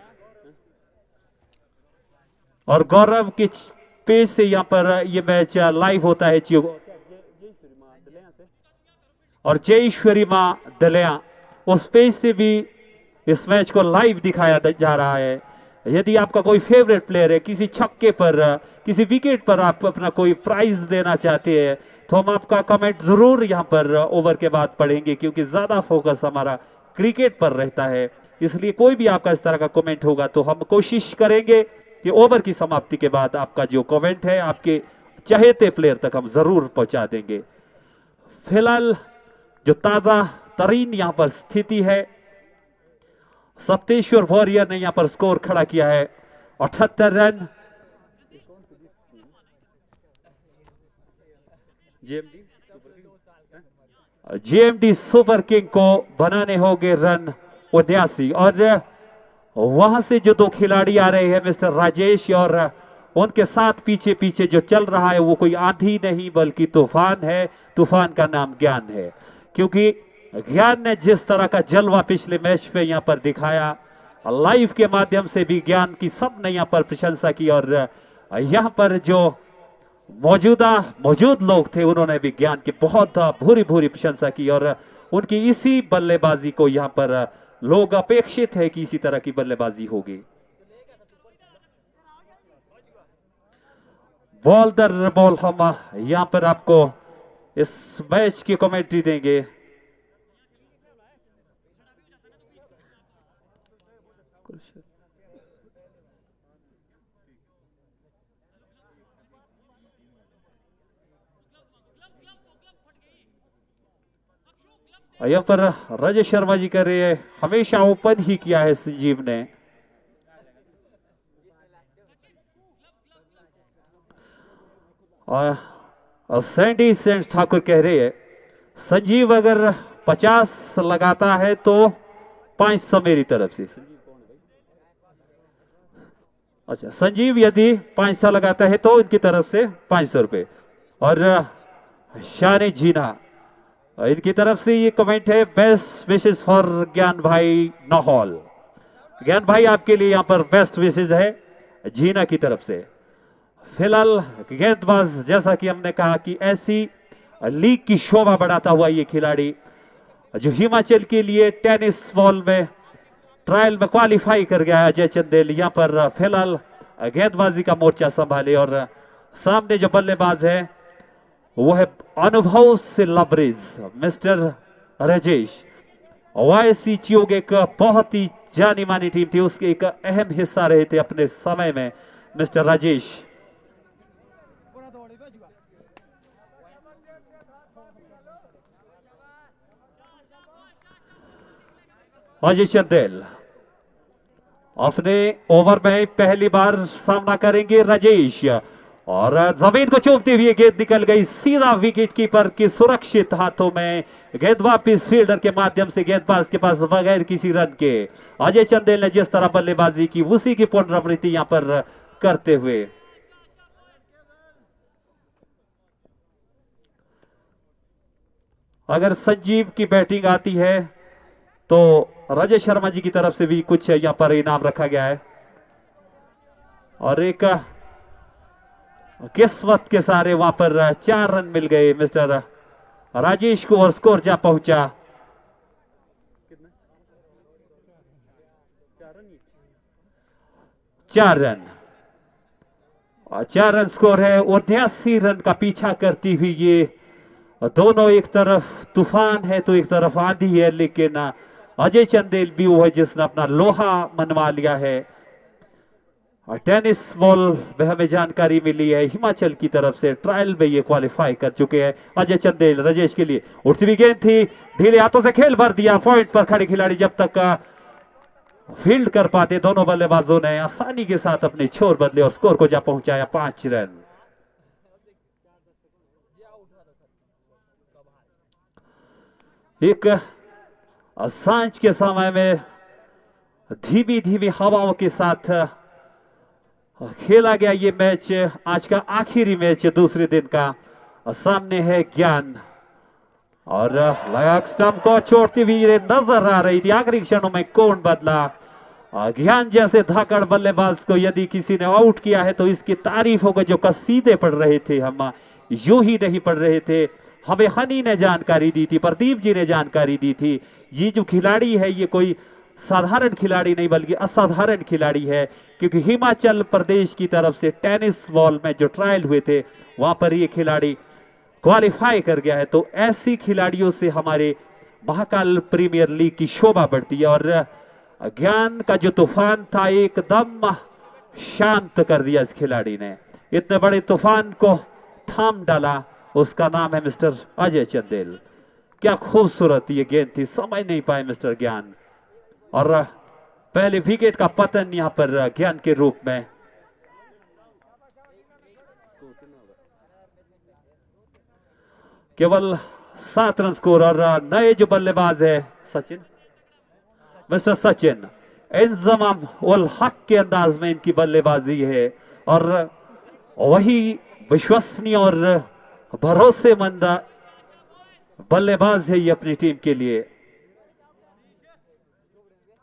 और गौरव के पेज से यहाँ पर ये मैच लाइव होता है और जयेश्वरी मां दलिया उस पेज से भी इस मैच को लाइव दिखाया जा रहा है। यदि आपका कोई फेवरेट प्लेयर है, किसी छक्के पर, किसी विकेट पर आप अपना कोई प्राइज देना चाहते हैं तो हम आपका कमेंट जरूर यहाँ पर ओवर के बाद पढ़ेंगे, क्योंकि ज्यादा फोकस हमारा क्रिकेट पर रहता है। इसलिए कोई भी आपका इस तरह का कमेंट होगा तो हम कोशिश करेंगे कि ओवर की समाप्ति के बाद आपका जो कमेंट है आपके चहेते प्लेयर तक हम जरूर पहुंचा देंगे। फिलहाल जो ताजा तरीन यहाँ पर स्थिति है, सप्तेश्वर वॉरियर ने यहाँ पर स्कोर खड़ा किया है 78 रन। जेएमडी सुपर किंग को बनाने होंगे रन 79। और वहां से जो 2 खिलाड़ी आ रहे हैं मिस्टर राजेश, और उनके साथ पीछे पीछे जो चल रहा है वो कोई आंधी नहीं बल्कि तूफान है। तूफान का नाम ज्ञान है, क्योंकि ज्ञान ने जिस तरह का जलवा पिछले मैच पे यहाँ पर दिखाया, लाइव के माध्यम से भी ज्ञान की सबने यहाँ पर प्रशंसा की, और यहाँ पर जो मौजूद लोग थे उन्होंने भी ज्ञान की बहुत भूरी भूरी प्रशंसा की। और उनकी इसी बल्लेबाजी को यहाँ पर लोग अपेक्षित है कि इसी तरह की बल्लेबाजी होगी। बॉल दर बॉल हम यहाँ पर आपको इस मैच की कमेंट्री देंगे। यहाँ पर राजेश शर्मा जी कर रहे हैं, हमेशा ओपन ही किया है संजीव ने। और सैंडी सेंट ठाकुर कह रहे हैं संजीव अगर 50 लगाता है तो 500 मेरी तरफ से। अच्छा, संजीव यदि 500 लगाता है तो इनकी तरफ से 500 रुपए। और शान जीना, इनकी तरफ से ये कमेंट है, बेस्ट विशेष फॉर ज्ञान भाई नौहौल। ज्ञान भाई आपके लिए यहाँ पर बेस्ट विशेष है जीना की तरफ से। फिलहाल गेंदबाज, जैसा कि हमने कहा कि ऐसी लीग की शोभा बढ़ाता हुआ ये खिलाड़ी जो हिमाचल के लिए टेनिस बॉल में ट्रायल में क्वालिफाई कर गया है, अजय चंदेल यहाँ पर फिलहाल गेंदबाजी का मोर्चा संभाले। और सामने जो बल्लेबाज है वो है अनुभव से लबरेज मिस्टर राजेश। वाईसी चियोग एक बहुत ही जानी मानी टीम थी, उसके एक अहम हिस्सा रहे थे अपने समय में मिस्टर राजेश। अजय चंदेल अपने ओवर में पहली बार सामना करेंगे राजेश। और जमीन को चूमते हुए गेंद निकल गई सीधा विकेट कीपर के सुरक्षित हाथों में। गेंद वापिस फील्डर के माध्यम से गेंदबाज के पास बगैर किसी रन के। अजय चंदेल ने जिस तरह बल्लेबाजी की उसी की पुनरावृत्ति यहां पर करते हुए अगर संजीव की बैटिंग आती है तो राजेश शर्मा जी की तरफ से भी कुछ यहां पर इनाम रखा गया है। और एक किस्मत के सारे वहां पर 4 रन मिल गए मिस्टर राजेश को और स्कोर जा पहुंचा 4 रन। और 4 रन स्कोर है। 89 रन का पीछा करती हुई ये दोनों, एक तरफ तूफान है तो एक तरफ आंधी है, लेकिन अजय चंदेल भी वो है जिसने अपना लोहा मनवा लिया है। और टेनिस बॉल में हमें जानकारी मिली है हिमाचल की तरफ से ट्रायल में ये क्वालिफाई कर चुके हैं अजय चंदेल। राजेश के लिए उठती हुई गेंद थी, ढीले हाथों से खेल भर दिया। पॉइंट पर खड़े खिलाड़ी जब तक फील्ड कर पाते, दोनों बल्लेबाजों ने आसानी के साथ अपने छोर बदले और स्कोर को जा पहुंचाया 5 रन। एक सांझ के समय में धीमी धीमी हवाओं के साथ खेला गया ये मैच, आज का आखिरी मैच दूसरे दिन का। सामने है ज्ञान और लगातार स्टंप को छोड़ती हुई नजर आ रही थी। आखिरी क्षणों में कौन बदला? ज्ञान जैसे धाकड़ बल्लेबाज को यदि किसी ने आउट किया है तो इसकी तारीफों को जो कसीदे पढ़ रहे थे हम, यूं ही नहीं पढ़ रहे थे। हमें हनी ने जानकारी दी थी, प्रदीप जी ने जानकारी दी थी, ये जो खिलाड़ी है ये कोई साधारण खिलाड़ी नहीं बल्कि असाधारण खिलाड़ी है। क्योंकि हिमाचल प्रदेश की तरफ से टेनिस बॉल में जो ट्रायल हुए थे वहां पर ये खिलाड़ी क्वालिफाई कर गया है। तो ऐसी खिलाड़ियों से हमारे महाकाल प्रीमियर लीग की शोभा बढ़ती है। और ज्ञान का जो तूफान था एकदम शांत कर दिया इस खिलाड़ी ने, इतने बड़े तूफान को थाम डाला। उसका नाम है मिस्टर अजय चंदेल। क्या खूबसूरत ये गेंद थी, समझ नहीं पाए मिस्टर ज्ञान। और पहले विकेट का पतन यहां पर ज्ञान के रूप में। केवल 7 रन स्कोर। और नए जो बल्लेबाज है सचिन, मिस्टर सचिन, इंजमाम उल हक के अंदाज में इनकी बल्लेबाजी है और वही विश्वसनीय और भरोसेमंद बल्लेबाज है ये अपनी टीम के लिए।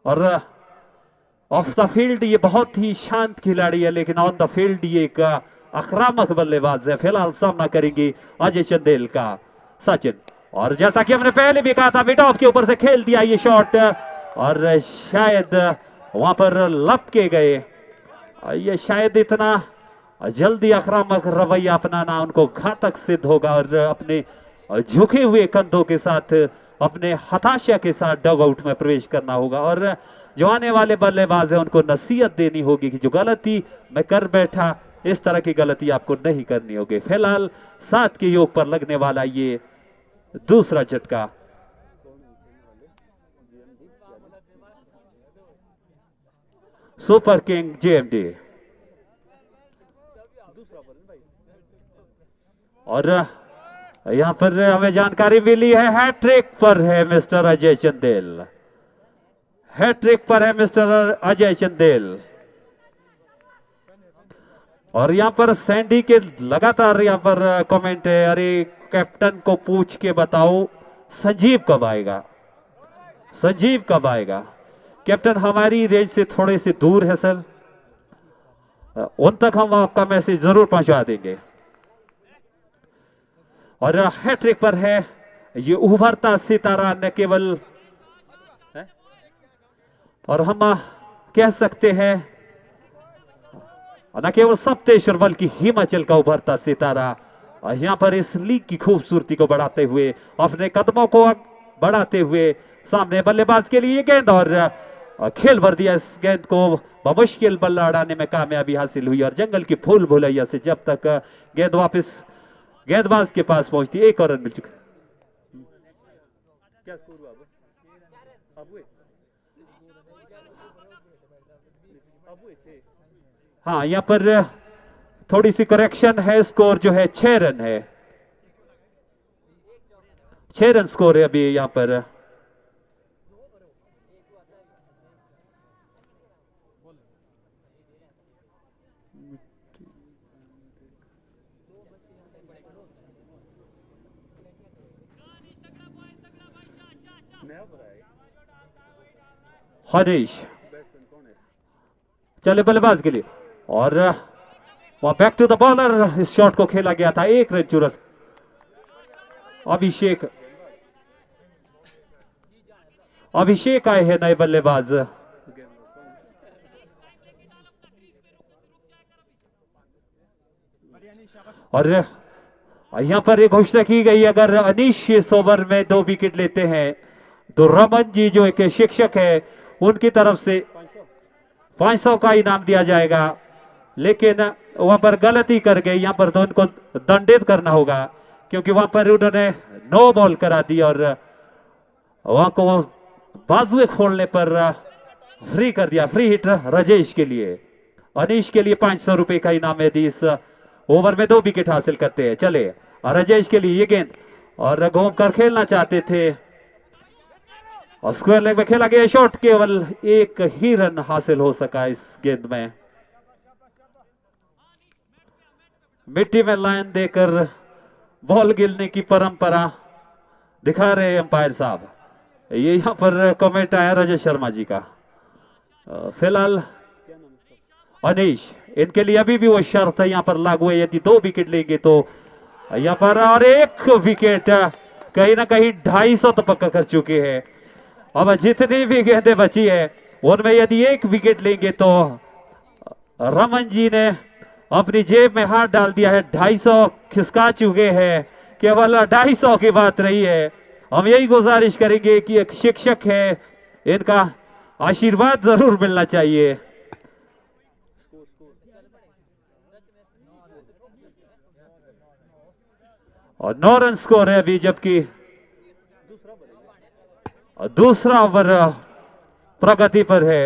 और ऑफ द फील्ड ये बहुत ही शांत खिलाड़ी है, लेकिन ऑन द फील्ड ये एक आक्रामक बल्लेबाज है। फिलहाल सामना करेंगे अजय चंदेल का सचिन। और जैसा कि हमने पहले भी कहा था, मिड ऑफ के ऊपर से खेल दिया ये शॉट और शायद वहां पर लपके गए। ये शायद इतना जल्दी आक्रामक रवैया अपनाना उनको घातक सिद्ध होगा और अपने झुके हुए कंधों के साथ अपने हताशा के साथ डग आउट में प्रवेश करना होगा और जो आने वाले बल्लेबाज है उनको नसीहत देनी होगी कि जो गलती मैं कर बैठा इस तरह की गलती आपको नहीं करनी होगी। फिलहाल 7 के योग पर लगने वाला ये दूसरा झटका। सुपर किंग जेएमडी और यहां पर हमें जानकारी मिली है हैट्रिक पर है मिस्टर अजय चंदेल, हैट्रिक पर है मिस्टर अजय चंदेल। और यहां पर सैंडी के लगातार यहां पर कमेंट है, अरे कैप्टन को पूछ के बताओ संजीव कब आएगा, संजीव कब आएगा। कैप्टन हमारी रेंज से थोड़े से दूर है सर, उन तक हम आपका मैसेज जरूर पहुंचा देंगे। और हैट्रिक पर है ये उभरता सितारा, न केवल और हम कह सकते हैं न केवल सप्तेश्वर बल्कि हिमाचल का उभरता सितारा। और यहां पर इस लीग की खूबसूरती को बढ़ाते हुए अपने कदमों को बढ़ाते हुए सामने बल्लेबाज के लिए गेंद और खेल भर दिया। इस गेंद को बमुश्किल बल्ला अड़ाने में कामयाबी हासिल हुई और जंगल की फूल भुलैया से जब तक गेंद वापस गेंदबाज के पास पहुंचती, एक और रन मिल चुका। क्या स्कोर हुआ हाँ, यहाँ पर थोड़ी सी करेक्शन है, स्कोर जो है 6 रन है, 6 रन स्कोर है अभी यहाँ पर। हरीश चले बल्लेबाज के लिए और वहां बैक टू द बॉलर, इस शॉट को खेला गया था, 1 रन चुरल। अभिषेक आए हैं नए बल्लेबाज। और यहां पर एक घोषणा की गई, अगर अनीश इस ओवर में 2 विकेट लेते हैं तो रमन जी जो एक शिक्षक है उनकी तरफ से 500 का इनाम दिया जाएगा। लेकिन वहां पर गलती कर गए, यहां पर तो उनको दंडित करना होगा क्योंकि वहां पर उन्होंने नो बॉल करा दी और वहां को बाजुए खोलने पर फ्री कर दिया। फ्री हिट राजेश के लिए, अनीश के लिए 500 रुपए का इनाम यदि इस ओवर में 2 विकेट हासिल करते हैं। चले राजेश के लिए ये गेंद और घूम कर खेलना चाहते थे और स्क्वायर लेग में खेला गया शॉट, केवल 1 ही रन हासिल हो सका इस गेंद में। मिट्टी में लाइन देकर बॉल गिरने की परंपरा दिखा रहे अंपायर साहब। ये यहां पर कमेंट आया रजत शर्मा जी का। फिलहाल अनीश, इनके लिए अभी भी वो शर्त है यहां पर लागू है, यदि 2 विकेट लेंगे तो यहां पर, और 1 विकेट कहीं ना कहीं 250 तो पक्का कर चुके हैं। अब जितनी भी गेंदें बची है उनमें यदि 1 विकेट लेंगे तो रमन जी ने अपनी जेब में हाथ डाल दिया है, 250 खिसका चुके हैं, केवल 250 की बात रही है। हम यही गुजारिश करेंगे कि एक शिक्षक है, इनका आशीर्वाद जरूर मिलना चाहिए। और 9 रन स्कोर है अभी, जबकि दूसरा ओवर प्रगति पर है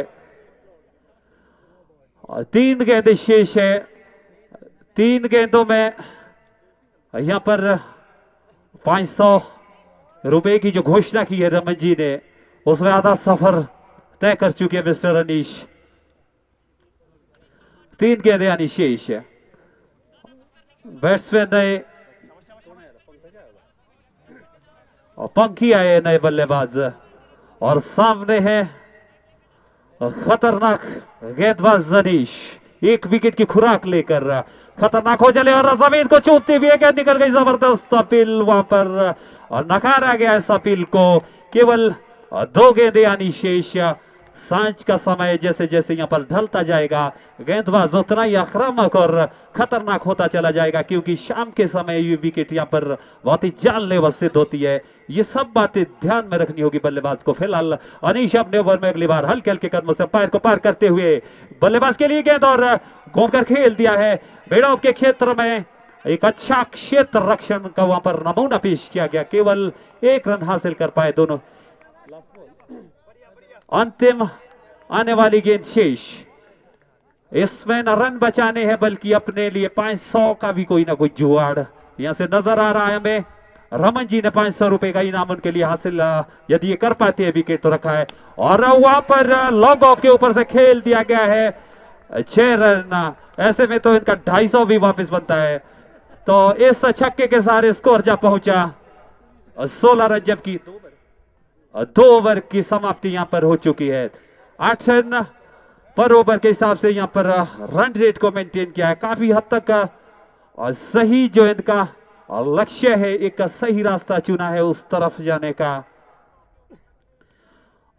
और 3 गेंदें शेष है। 3 गेंदों में यहां पर 500 रुपए की जो घोषणा की है रमन जी ने, उसमें आधा सफर तय कर चुके हैं मिस्टर अनीश। 3 गेंदें यानी शेष है। बैट्समैन नए और पंखी आए नए बल्लेबाज और सामने है खतरनाक गेंदबाज अनीश, 1 विकेट की खुराक लेकर खतरनाक हो चले और जमीन को चूमते हुए गेंद निकल गई, जबरदस्त अपील वहां पर और नकारा गया इस अपील को। केवल 2 गेंदें यानी शेष, सांझ का समय जैसे जैसे यहाँ पर ढलता जाएगा, गेंदबाज उतना ही आक्रामक और खतरनाक होता चला जाएगा, क्योंकि शाम के समय ये विकेट यहाँ पर बहुत ही जानलेवा सिद्ध होती है। ये सब बातें ध्यान में रखनी होगी बल्लेबाज को। फिलहाल अनीश अपने ओवर में अगली बार हल्के हल्के कदमों से पैर को पार करते हुए बल्लेबाज के लिए गेंद और घूमकर खेल दिया है। बेड़ो के क्षेत्र में एक अच्छा क्षेत्र रक्षण का वहां पर नमूना पेश किया गया, केवल 1 रन हासिल कर पाए दोनों। अंतिम आने वाली गेंद शेष, इसमें न रन बचाने हैं बल्कि अपने लिए 500 का भी कोई ना कोई जुगाड़ यहां से नजर आ रहा है हमें। रमन जी ने 500 रुपए का इनाम उनके लिए हासिल, यदि ये कर पाते हैं विकेट तो रखा है। और वहां पर लॉन्ग ऑफ के ऊपर से खेल दिया गया है 6 रन। ऐसे में तो इनका 250 भी वापस बनता है। तो इस छक्के के सारे स्कोर जा पहुंचा 16 रन, जबकि 2 ओवर की समाप्ति यहां पर हो चुकी है। 8 रन पर ओवर के हिसाब से यहां पर रन रेट को मेंटेन किया है काफी हद तक। और सही जो इनका लक्ष्य है, एक सही रास्ता चुना है उस तरफ जाने का।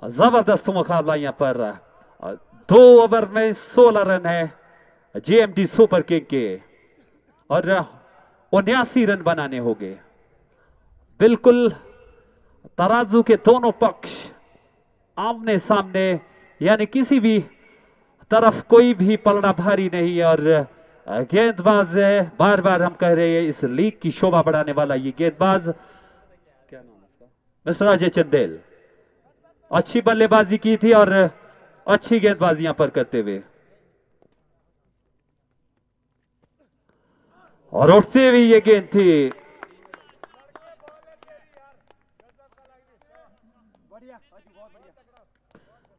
जबरदस्त मुकाबला यहां पर। 2 ओवर में 16 रन है जेएमटी सुपर किंग के और 79 रन बनाने होंगे। बिल्कुल तराजू के दोनों पक्ष आमने सामने, यानी किसी भी तरफ कोई भी पलड़ा भारी नहीं है। और गेंदबाज है, बार बार हम कह रहे हैं इस लीग की शोभा बढ़ाने वाला ये गेंदबाज, क्या नाम है उसका, मिस्टर अजय चंदेल, अच्छी बल्लेबाजी की थी और अच्छी गेंदबाजी यहां पर करते हुए और उठते हुए ये गेंद थी।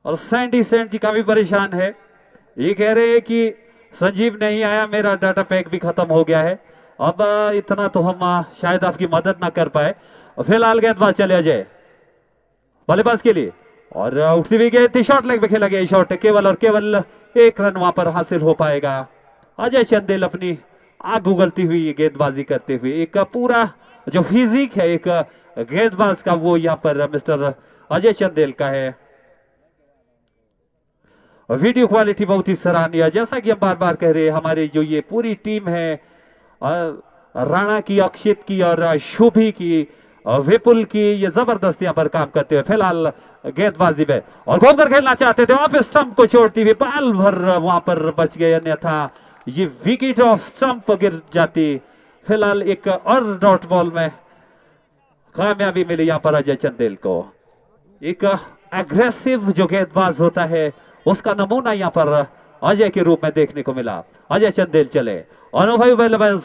और सैंडी सेंट जी काफी परेशान है, ये कह रहे हैं कि संजीव नहीं आया, मेरा डाटा पैक भी खत्म हो गया है। अब इतना तो हम शायद आपकी मदद ना कर पाए। फिलहाल गेंदबाज चले अजय बल्लेबाज के लिए और उठती हुई गेंद थी, शॉर्ट लेग पे खेला गया शॉट, केवल और केवल 1 रन वहां पर हासिल हो पाएगा। अजय चंदेल अपनी आग उगलती हुई गेंदबाजी करते हुए, एक पूरा जो फिजिक है एक गेंदबाज का वो यहाँ पर मिस्टर अजय चंदेल का है। वीडियो क्वालिटी बहुत ही सराहनीय, जैसा कि हम बार बार कह रहे हैं, हमारी जो ये पूरी टीम है राणा की, अक्षित की और शुभी की, विपुल की, ये जबरदस्त यहाँ पर काम करते हुए। फिलहाल गेंदबाजी में और घूमकर खेलना चाहते थे, ऑफ स्टंप को छोड़ती हुई बाल भर वहां पर बच गए, अन्यथा ये विकेट ऑफ स्टंप गिर जाती। फिलहाल एक और डॉट बॉल में कामयाबी मिली यहाँ पर अजय चंदेल को। एक एग्रेसिव जो गेंदबाज होता है उसका नमूना यहाँ पर अजय के रूप में देखने को मिला। अजय चंदेल चले, अनुभवी बल्लेबाज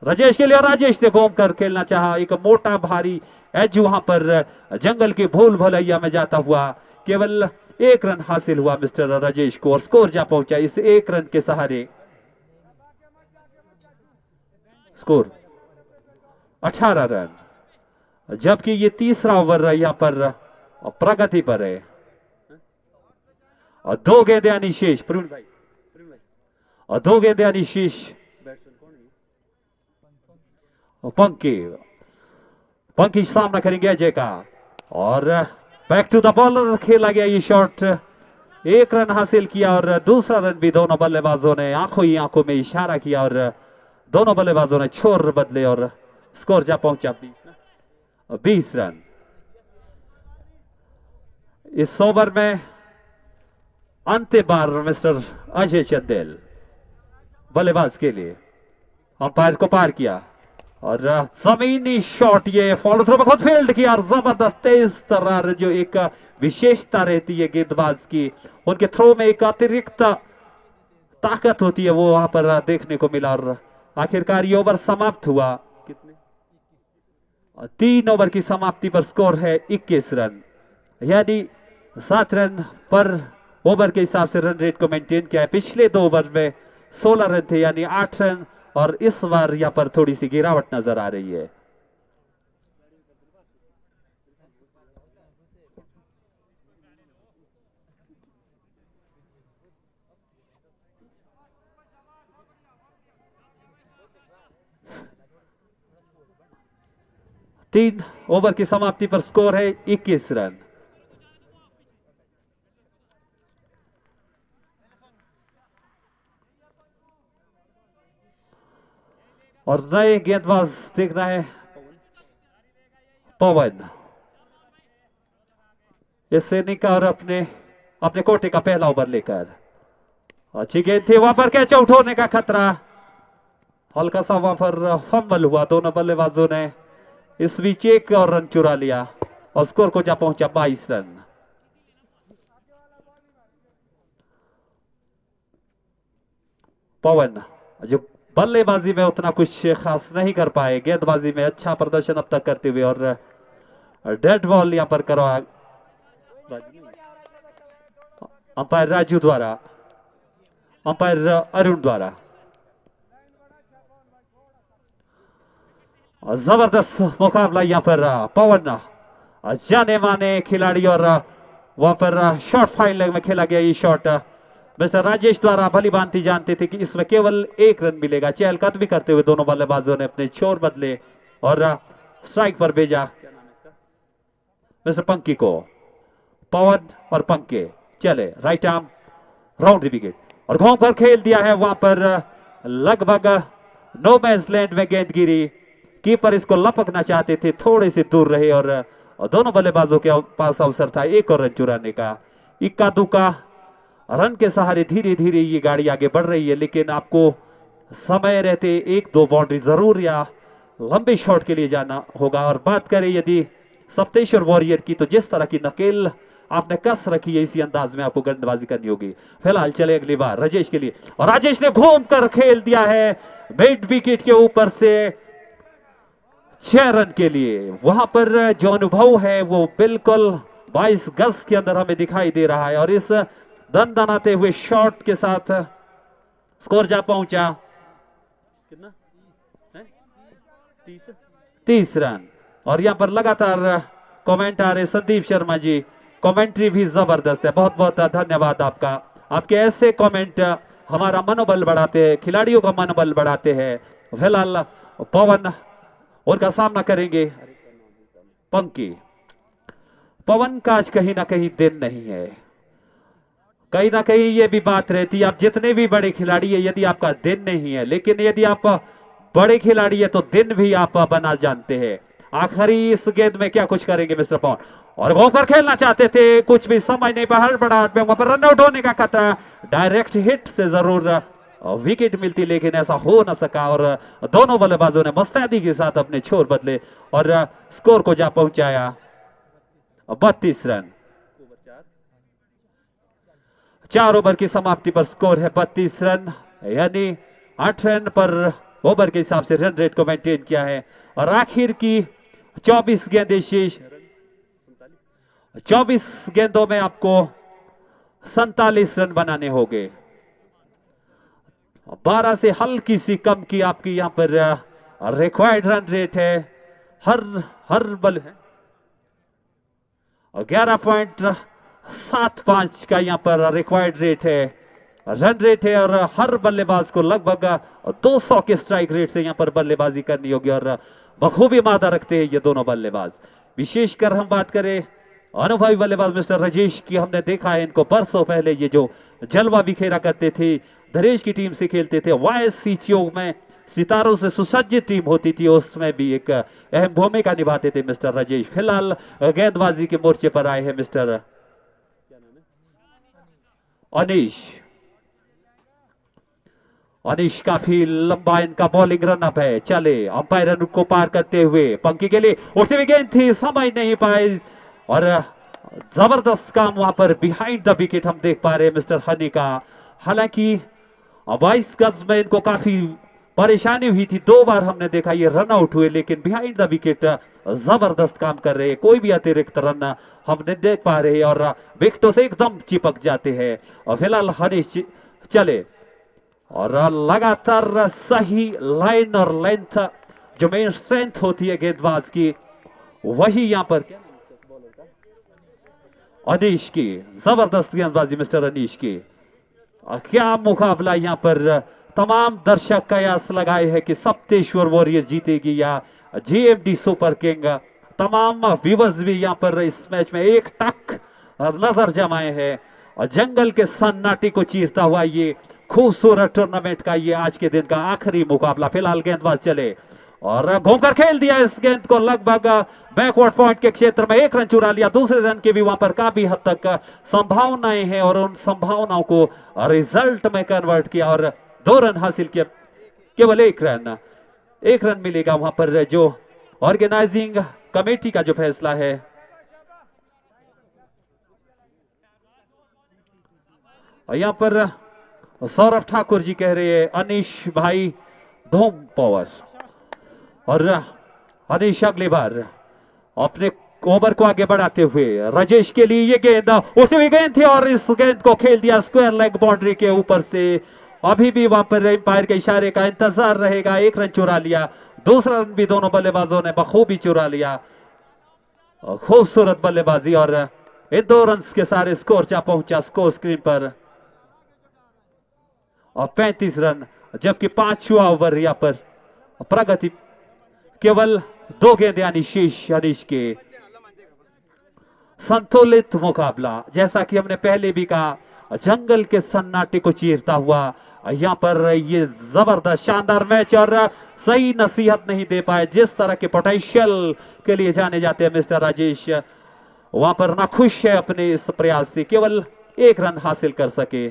राजेश के लिए, और राजेश ने घूम कर खेलना चाहा, एक मोटा भारी एज वहां पर जंगल की भूल भुलैया में जाता हुआ केवल 1 रन हासिल हुआ मिस्टर राजेश को, और स्कोर जा पहुंचा इस 1 रन के सहारे। स्कोर 18 रन, जबकि ये तीसरा ओवर यहाँ पर प्रगति पर है और 2 गेंदें यानी शेष। प्रवीण भाई और 2 गेंदें यानी शेष। पंकी सामना करेंगे अजय का और बैक टू द बॉलर खेला गया ये शॉट, 1 रन हासिल किया और दूसरा रन भी दोनों बल्लेबाजों ने आंखों ही आंखों में इशारा किया और दोनों बल्लेबाजों ने छोर बदले और स्कोर जा पहुंचा 20 रन। इस ओवर में अंतिम बार मिस्टर अजय चंदेल बल्लेबाज के लिए अंपायर को पार किया और जमीनी शॉट ये फॉलो थ्रू में खुद फील्ड किया और जबरदस्त तेज तर्रार जो एक विशेषता रहती है गेंदबाज की, उनके थ्रो में एक अतिरिक्त ताकत होती है, वो वहां पर देखने को मिला। और आखिरकार ये ओवर समाप्त हुआ कितने 3 ओवर की समाप्ति पर स्कोर है 21 रन, यानी 7 रन पर ओवर के हिसाब से रन रेट को मेंटेन किया है। पिछले 2 ओवर में 16 रन थे, यानी 8 रन, और इस बार यहां पर थोड़ी सी गिरावट नजर आ रही है। तीन ओवर की समाप्ति पर स्कोर है 21 रन। और नए गेंदबाज देख रहे हैं पवन। इससे निकाल अपने अपने कोटे का पहला ओवर लेकर। अच्छी गेंद थी, वहां पर कैच आउट होने का खतरा। हल्का सा वहां पर फंबल हुआ, दोनों बल्लेबाजों ने इस बीच एक और रन चुरा लिया और स्कोर को जा पहुंचा 22 रन। पवन जो बल्लेबाजी में उतना कुछ खास नहीं कर पाए, गेंदबाजी में अच्छा प्रदर्शन अब तक करते हुए और डेड बॉल यहां पर करवा अंपायर राजू द्वारा, अंपायर अरुण द्वारा। जबरदस्त मुकाबला यहां पर पवन जाने माने खिलाड़ी और वहां पर शॉर्ट फाइन लेग में खेला गया ये शॉट। मिस्टर राजेश द्वारा भली भांति जानते थे कि इसमें केवल एक रन मिलेगा। चहलकद भी करते हुए दोनों बल्लेबाजों ने अपने छोर बदले और स्ट्राइक पर भेजा मिस्टर पंकी को। पवन और पंके चले, right arm round the wicket और घूम कर खेल दिया है। वहां पर लगभग नो मैच लैंड में गेंद गिरी। कीपर इसको लपकना चाहते थे, थोड़े से दूर रहे और दोनों बल्लेबाजों के पास अवसर था एक और रन चुराने का। इक्का दुक्का रन के सहारे धीरे धीरे ये गाड़ी आगे बढ़ रही है, लेकिन आपको समय रहते एक दो बाउंड्री जरूर या लंबे शॉट के लिए जाना होगा। और बात करें यदि सप्तेश्वर वॉरियर की, तो जिस तरह की नकेल आपने कस रखी है, इसी अंदाज में आपको गेंदबाजी करनी होगी। फिलहाल चले अगली बार राजेश के लिए और राजेश ने घूम कर खेल दिया है मिड विकेट के ऊपर से 6 रन के लिए। वहां पर जो अनुभव है वो बिल्कुल 22 गज के अंदर हमें दिखाई दे रहा है और इस दनदनाते हुए शॉट के साथ स्कोर जा पहुंचा कितना 30 रन। और यहां पर लगातार कमेंट आ रहे संदीप शर्मा जी, कमेंट्री भी जबरदस्त है। बहुत बहुत धन्यवाद आपका। आपके ऐसे कमेंट हमारा मनोबल बढ़ाते हैं, खिलाड़ियों का मनोबल बढ़ाते हैं। फिलहाल पवन उनका सामना करेंगे पंकी। पवन का आज कहीं ना कहीं दिन नहीं है, कहीं ना कहीं ये भी बात रहती है, आप जितने भी बड़े खिलाड़ी है, यदि आपका दिन नहीं है, लेकिन यदि आप बड़े खिलाड़ी है तो दिन भी आप बना जानते हैं। आखिरी इस गेंद में क्या कुछ करेंगे मिस्टर पवन, और वो पर खेलना चाहते थे, कुछ भी समझ नहीं पाया, हड़बड़ाहट में वहां पर रन आउट होने का खतरा। डायरेक्ट हिट से जरूर विकेट मिलती, लेकिन ऐसा हो न सका और दोनों बल्लेबाजों ने मुस्तैदी के साथ अपने छोर बदले और स्कोर को जा पहुंचाया 32 रन। 4 ओवर की समाप्ति पर स्कोर है 32 रन, यानी 8 रन पर ओवर के हिसाब से रन रेट को मेंटेन किया है। और आखिर की 24 गेंदें शेष, 24 गेंदों में आपको 47 रन बनाने होंगे। 12 से हल्की सी कम की आपकी यहां पर रिक्वायर्ड रन रेट है। हर बल है 11.75 का यहां पर रिक्वायर्ड रेट है, रन रेट है। और हर बल्लेबाज को लगभग 200 के स्ट्राइक रेट से यहां पर बल्लेबाजी करनी होगी और बखूबी मादा रखते हैं ये दोनों बल्लेबाज। विशेषकर हम बात करें अनुभवी बल्लेबाज मिस्टर राजेश की, हमने देखा है इनको बरसों पहले ये जो जलवा बिखेरा करते थे, धरेश की टीम से खेलते थे, वाईएससी चियोग में सितारों से सुसज्जित टीम होती थी, उसमें भी एक अहम भूमिका निभाते थे मिस्टर राजेश। फिलहाल गेंदबाजी के मोर्चे पर आए हैं मिस्टर अनीश। अनीश काफी लंबा इनका बॉलिंग रनअप है, चले अंपायर को पार करते हुए पंकी के लिए उठती हुई गेंद थी, समझ नहीं पाए और जबरदस्त काम वहां पर बिहाइंड द विकेट हम देख पा रहे हैं मिस्टर हनी का। हालांकि 22 गज में इनको काफी परेशानी हुई थी, 2 बार हमने देखा ये रन आउट हुए, लेकिन बिहाइंड द विकेट जबरदस्त काम कर रहे हैं, कोई भी अतिरिक्त रन हम नहीं देख पा रहे और विकेटों से एकदम चिपक जाते हैं। और फिलहाल हनीश चले और लगातार सही लाइन और लेंथ जो मेन स्ट्रेंथ होती है गेंदबाज की, वही यहां पर अनीश की जबरदस्त गेंदबाजी मिस्टर अनीश की। क्या मुकाबला यहां पर, तमाम दर्शक कयास लगाए हैं कि सप्तेश्वर वॉरियर जीतेगी या जेएमडी सुपर किंग। तमाम व्यूअर्स भी यहां पर इस मैच में एक टक नजर जमाए हैं और जंगल के सन्नाटे को चीरता हुआ ये खूबसूरत टूर्नामेंट का ये आज के दिन का आखिरी मुकाबला। फिलहाल गेंदबाज चले और घूमकर खेल दिया इस गेंद को लगभग बैकवर्ड पॉइंट के क्षेत्र में, 1 रन चुरा लिया। दूसरे रन की भी वहां पर काफी हद तक संभावनाएं हैं और उन संभावनाओं को रिजल्ट में कन्वर्ट किया और 2 रन हासिल किया। केवल 1 रन मिलेगा वहां पर, जो ऑर्गेनाइजिंग कमेटी का जो फैसला है। और यहां पर सौरभ ठाकुर जी कह रहे हैं अनीश भाई धूम पावर, और अनीश अगली बार अपने ओवर को आगे बढ़ाते हुए राजेश के लिए ये गेंद उठती हुई गेंद थी और इस गेंद को खेल दिया स्क्वायर लेग बाउंड्री के ऊपर से। अभी भी वहां पर एम्पायर के इशारे का इंतजार रहेगा। 1 रन चुरा लिया, दूसरा रन भी दोनों बल्लेबाजों ने बखूबी चुरा लिया। खूबसूरत बल्लेबाजी और इन 2 रन के सारे स्कोर जा पहुंचा स्कोर स्क्रीन पर और 35 रन, जबकि 5वां ओवर यहां पर प्रगति केवल 2 गेंद यानी शेष अनीश के। संतुलित मुकाबला, जैसा कि हमने पहले भी कहा, जंगल के सन्नाटे को चीरता हुआ यहां पर ये जबरदस्त शानदार मैच, और सही नसीहत नहीं दे पाए जिस तरह के पोटेंशियल के लिए जाने जाते हैं मिस्टर राजेश, वहां पर नाखुश है अपने इस प्रयास से, केवल 1 रन हासिल कर सके।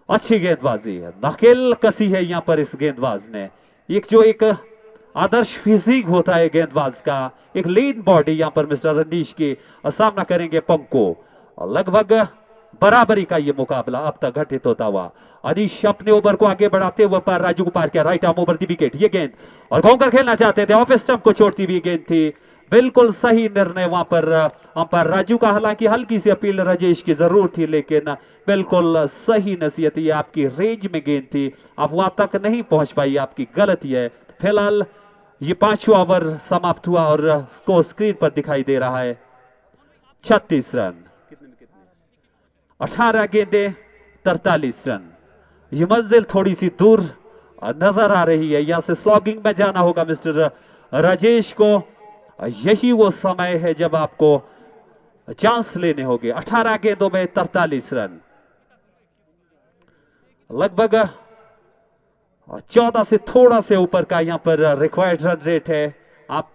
अच्छी गेंदबाजी, नकेल कसी है यहां पर इस गेंदबाज ने। एक आदर्श फिजिक होता है गेंदबाज का, एक लीन बॉडी यहां पर मिस्टर अनीश के सामना करेंगे पंको। लगभग बराबरी का ये मुकाबला अब तक घटित होता हुआ। अनीश अपने ओवर को आगे बढ़ाते हुए पर राजू को पार किया, right arm over the wicket. ये गेंद और घूमकर खेलना चाहते थे, ऑफ स्टंप को छोड़ती हुई गेंद थी। बिल्कुल सही निर्णय वहां पर अंपायर राजू का। हालांकि हल्की सी अपील राजेश की जरूर थी, लेकिन बिल्कुल सही नसीहत, ये आपकी रेंज में गेंद थी, आप वहां तक नहीं पहुंच पाई, आपकी गलती है। फिलहाल ये 5वां ओवर समाप्त हुआ और स्कोर स्क्रीन पर दिखाई दे रहा है 36 रन, 18 गेंदे 43 रन। ये मंजिल थोड़ी सी दूर नजर आ रही है, यहां से स्लॉगिंग में जाना होगा मिस्टर राजेश को। यही वो समय है जब आपको चांस लेने होंगे। 18 गेंदों में 43 रन, लगभग 14 से थोड़ा से ऊपर का यहां पर रिक्वायर्ड रन रेट है। आप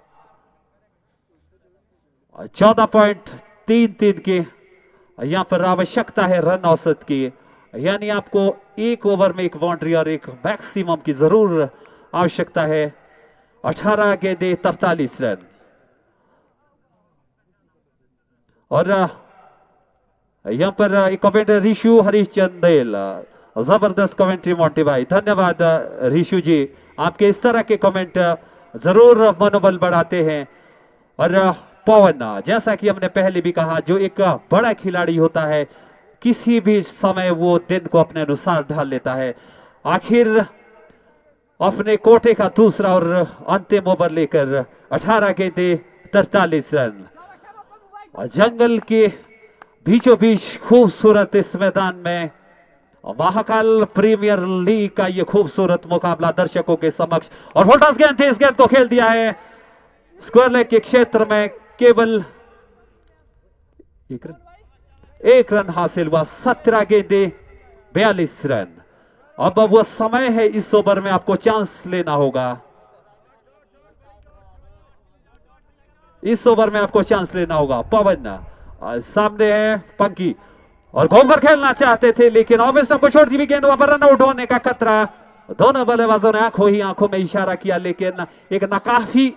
14.33 की यहां पर आवश्यकता है रन औसत की, यानी आपको 1 ओवर में 1 बाउंड्री और 1 मैक्सिमम की जरूर आवश्यकता है। 18 गेंदे 43 रन। और यहां पर एक कमेंटर ऋषु हरीश चंदेल, जबरदस्त कमेंट्री मोंटी भाई, धन्यवाद ऋषु जी, आपके इस तरह के कमेंट जरूर मनोबल बढ़ाते हैं। और पवन, जैसा कि हमने पहले भी कहा, जो एक बड़ा खिलाड़ी होता है किसी भी समय वो दिन को अपने अनुसार ढाल लेता है। आखिर अपने कोटे का दूसरा और अंतिम ओवर लेकर 18 गेंदे 43 रन। जंगल के बीचों बीच खूबसूरत इस मैदान में महाकाल प्रीमियर लीग का ये खूबसूरत मुकाबला दर्शकों के समक्ष, और वोल्टास गेंद थी, इस गेंद को खेल दिया है स्क्वायर लेग के क्षेत्र में। केवल 1 रन हासिल हुआ, 17 गेंदे 42 रन। अब वो समय है, इस ओवर में आपको चांस लेना होगा, इस ओवर में आपको चांस लेना होगा। पवन सामने है, पंकी और घूमकर खेलना चाहते थे, लेकिन ऑब्वियसली को छोड़ दी हुई गेंद, वहां पर रन आउट होने का खतरा। दोनों बल्लेबाजों ने आंखों में इशारा किया, लेकिन एक नाकाफी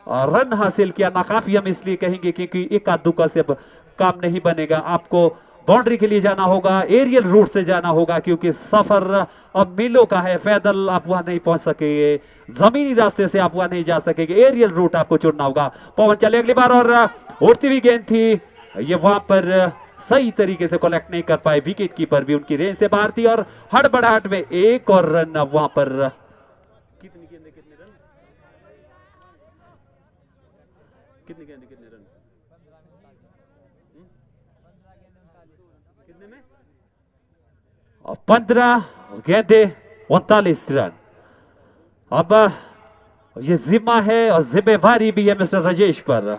रन हासिल किया। नाकाफी हम इसलिए कहेंगे क्योंकि एक दुक्का से अब काम नहीं बनेगा, आपको बाउंड्री के लिए जाना होगा, एरियल रूट से जाना होगा, क्योंकि सफर अब मीलों का है, पैदल आप वहां नहीं पहुंच सकेंगे, जमीनी रास्ते से आप वहां नहीं जा सकेंगे, एरियल रूट आपको चुनना होगा। पवन चले अगली बार, और उड़ती हुई गेंद थी, ये वहां पर सही तरीके से कलेक्ट नहीं कर पाए, विकेट कीपर भी उनकी रेंज से बाहर थी, और हड़बड़ाहट में 1 और रन अब वहां पर। कितने गेंदे कितने रन, कितने गेंदे कितने रन, कितने में 15 गेंदे 39 रन। अब ये जिम्मा है और जिम्मेवारी भी है मिस्टर राजेश पर।